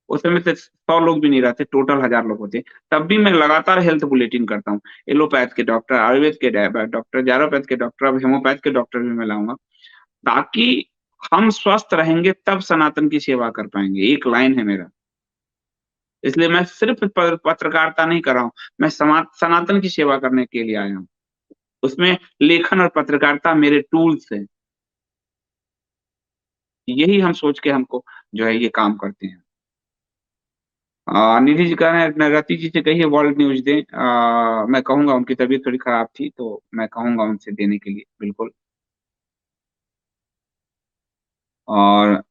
उस समय तो 100 लोग भी नहीं रहते, टोटल 1000 लोग होते। तब भी मैं लगातार हेल्थ बुलेटिन करता हूँ। एलोपैथ के डॉक्टर, आयुर्वेद के डॉक्टर, न्यूरोपैथ के डॉक्टर, अब होम्योपैथ के डॉक्टर भी मैं लाऊँगा, ताकि हम स्वस्थ रहेंगे तब सनातन की सेवा कर पाएँगे। एक लाइन है मेरा। इसलिए मैं सिर्फ़ पत्रकारिता नहीं कर रहा हूँ, मैं सनातन की सेवा करने के लिए आया हूँ। उसमें लेखन और पत्रकारिता मेरे टूल्स हैं। यही हम सोच के हमको जो है ये काम करते हैं। निधि जी कह रहे हैं रति जी से कहिए वर्ल्ड न्यूज़ दें। मैं कहूँगा उनकी तबीयत थोड़ी खराब थी, तो मैं कहूँगा उनसे देने के लिए, बिल्कुल। और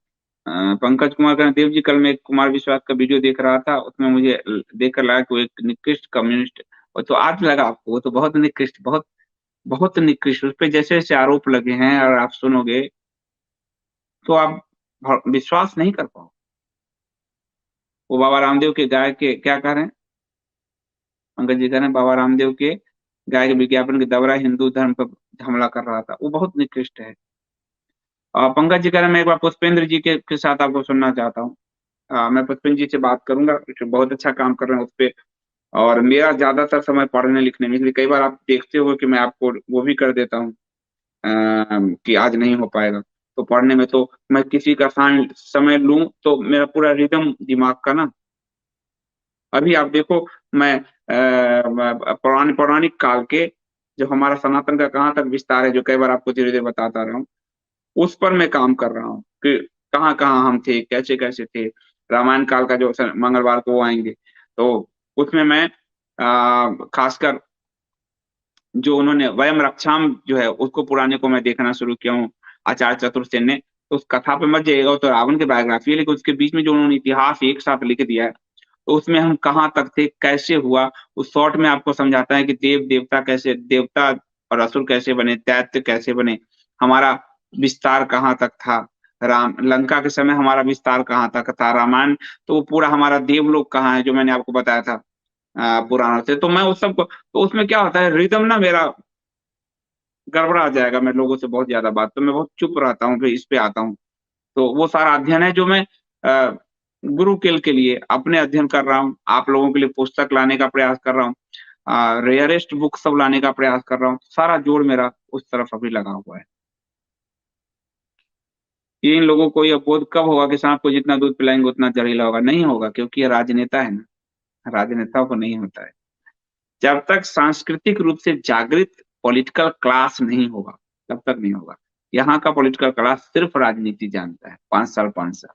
पंकज कुमार कह रहे हैं, देव जी कल मैं एक कुमार विश्वास का वीडियो देख रहा था, उसमें मुझे देखकर लगा कि वो एक निकृष्ट कम्युनिस्ट। वो तो आज लगा आपको, वो तो बहुत निकृष्ट, बहुत बहुत निकृष्ट, उसपे जैसे-जैसे आरोप लगे हैं और आप सुनोगे, तो आप विश्वास नहीं कर पाओगे। वो बाबा रामदेव के गाय के क्या कह रहे हैं? पंकज जी कह रहे हैं बाबा रामदेव के गाय के विज्ञापन के द्वारा हिंदू धर्म पर हमला कर रहा था। वो बहुत निकृष्ट है। पंकज जी कह रहे हैं मैं एक बार पुष्पेंद्र जी के साथ आपको सुनना चाहता हूँ। मैं पुष्पेंद्र जी से बात करूँगा, जो बहुत अच्छा काम कर रहे हैं उसपे। और मेरा ज़्यादातर समय पढ़ने-लिखने में, इसलिए कई बार आप देखते होंगे कि मैं आपको वो भी कर देता हूँ कि आज नहीं हो पाएगा। तो पढ़ने में तो मैं किसी का समय लूँ तो मेरा पूरा रिदम दिमाग का ना, अभी आप देखो मैं पौराणिक काल के जो हमारा सनातन का कहाँ तक विस्तार है, जो कई बार आपको धीरे-धीरे बताता रहा हूँ, उस पर मैं काम कर रहा हूँ कि कहाँ-कहाँ हम थे, कैसे-कैसे थे। रामायण काल का जो मंगलवार को वो आएँगे, तो उसमें मैं खासकर जो उन्होंने वयम रक्षाम जो है उसको पुराने को मैं देखना शुरू किया हूँ, आचार्य चतुर्सेन ने। तो उस कथा पे मत जाइएगा, वो तो रावण की बायोग्राफी है, लेकिन उसके बीच में जो उन्होंने इतिहास एक साथ लिख दिया है, तो उसमें हम कहाँ तक थे, कैसे हुआ, उस शॉर्ट में आपको समझाता है कि देव-देवता कैसे, देवता और असुर कैसे बने, दैत्य कैसे बने, हमारा विस्तार कहाँ तक था, राम लंका के समय हमारा विस्तार कहाँ तक था, रामायण तो वो पूरा हमारा देवलोक कहाँ है, जो मैंने आपको बताया था पुराणों से। तो मैं उस सब को, तो उसमें क्या होता है रिदम ना मेरा गड़बड़ा जाएगा, मैं लोगों से बहुत ज़्यादा बात, तो मैं बहुत चुप रहता हूँ, फिर इस पे आता हूँ। तो वो सारा अध्ययन है जो मैं गुरुकुल के लिए अपने अध्ययन कर रहा हूँ, आप लोगों के लिए पुस्तक लाने का प्रयास कर रहा हूँ। रेयरेस्ट बुक सब लाने का प्रयास कर रहा हूँ। सारा जोर मेरा उस तरफ अभी लगा हुआ है। ये इन लोगों को ये बोध कब होगा कि सांप को जितना दूध पिलाएँगे उतना जहरीला होगा? नहीं होगा, क्योंकि ये राजनेता है ना, राजनेताओं को नहीं होता है। जब तक सांस्कृतिक रूप से जागृत पॉलिटिकल क्लास नहीं होगा, तब तक नहीं होगा। यहाँ का पॉलिटिकल क्लास सिर्फ राजनीति जानता है, 5 साल 5 साल।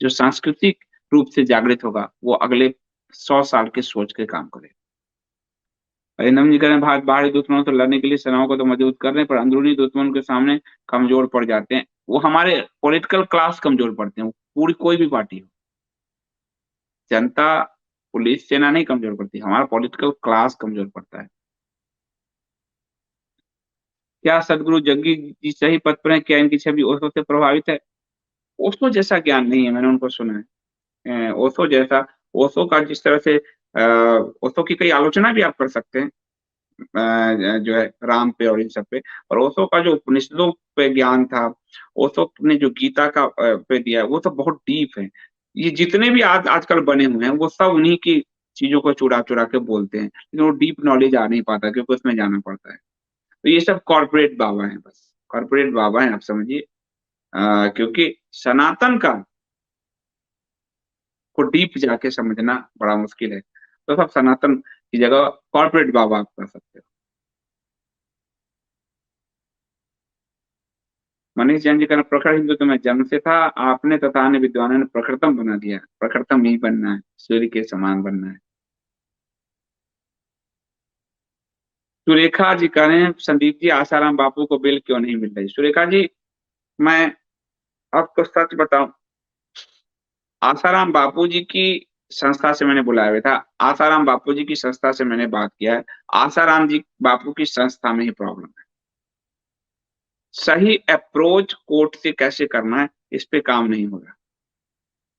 जो सांस्कृतिक रूप से जागृत होगा, वो अगले 100 साल के सोच के काम करेगा। परिणाम जी कह रहे हैं बाहरी दुश्मनों से लड़ने के लिए सेनाओं को तो मजबूत कर रहे हैं, पर अंदरूनी दुश्मन के सामने कमज़ोर पड़ जाते हैं। वो हमारे पॉलिटिकल क्लास कमज़ोर पड़ते हैं, वो पूरी कोई भी पार्टी हो। जनता, पुलिस, सेना नहीं कमज़ोर पड़ती, हमारा पॉलिटिकल क्लास कमज़ोर पड़ता है। क्या सद्गुरु जग्गी जी सही पथ पर हैं? क्या इनकी छवि ओशो से प्रभावित है? ओशो जैसा ज्ञान नहीं है, मैंने उनको सुना है। ओशो जैसा, ओशो का जिस तरह से ओशो की कई आलोचना भी आप कर सकते हैं जो है राम पे और इन सब पे। और ओशो का जो उपनिषदों पे ज्ञान था, ओशो ने जो गीता का पे दिया है, वो तो बहुत डीप है। ये जितने भी आजकल बने हुए हैं, वो सब उन्हीं की चीज़ों को चुरा-चुरा के बोलते हैं। लेकिन वो डीप नॉलेज आ नहीं पाता, क्योंकि उसमें जाना पड़ता है। तो ये सब कॉर्पोरेट बाबा हैं बस, कॉर्पोरेट बाबा हैं आप समझिए। क्योंकि सनातन का को डीप जाके समझना बड़ा मुश्किल है। तो सब सनातन की जगह कॉर्पोरेट बाबा आप कह सकते हो। मनीष जैन जी का प्रखर हिंदू तो मैं जन्म से था, आपने तथा अन्य विद्वानों ने प्रखरतम बना दिया। प्रखरतम ही बनना है, सूर्य के समान बनना है। सुरेखा जी कह रहे हैं संदीप जी आसाराम बापू को बेल क्यों नहीं मिल रही? सुरेखा जी, मैं आपको सच बताऊं, आसाराम बापूजी की संस्था से मैंने बुलाया हुआ था। आसाराम बापूजी की संस्था से मैंने बात किया है। आसाराम जी बापू की संस्था में ही प्रॉब्लम है। सही अप्रोच कोर्ट से कैसे करना है, इस पे काम नहीं हो रहा।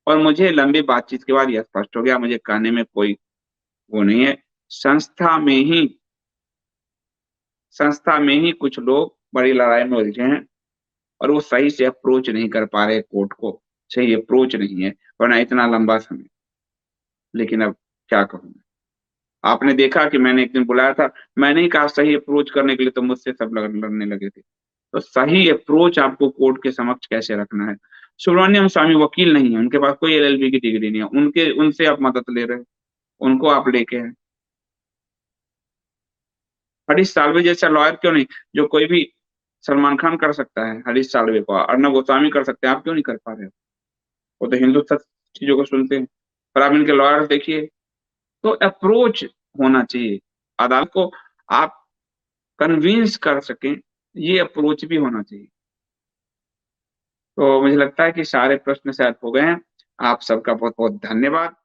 और मुझे लंबी बातचीत के बाद यह स्पष्ट हो गया, मुझे कहने में कोई वो नहीं है। संस्था में ही कुछ लोग बड़ी लड़ाई में उलझे हैं और वो सही से अप्रोच नहीं कर पा रहे कोर्ट को, सही अप्रोच नहीं है, वरना इतना लंबा समय। लेकिन अब क्या कहूँ मैं? आपने देखा कि मैंने एक दिन बुलाया था, मैंने ही कहा सही अप्रोच करने के लिए, तो मुझसे सब लड़ने लगे थे। तो सही अप्रोच आपको कोर्ट के समक्ष कैसे रखना है? सुब्रमण्यम स्वामी वकील नहीं है, उनके पास कोई एलएलबी की डिग्री नहीं है, उनके उनसे आप मदद ले रहे हो, उनको आप लेके हैं। हरीश साल्वे जैसा लॉयर क्यों नहीं, जो कोई भी, सलमान खान कर सकता है हरीश साल्वे को, अर्नब गोस्वामी कर सकते हैं, आप क्यों नहीं कर पा रहे हो? वो तो हिंदू चीजों को सुनते हैं। पर आप इनके लॉयर देखिए। तो अप्रोच होना चाहिए, अदालत को आप कन्विंस कर सकें, ये अप्रोच भी होना चाहिए। तो मुझे लगता है कि सारे प्रश्न शायद हो गए हैं। आप सबका बहुत बहुत धन्यवाद।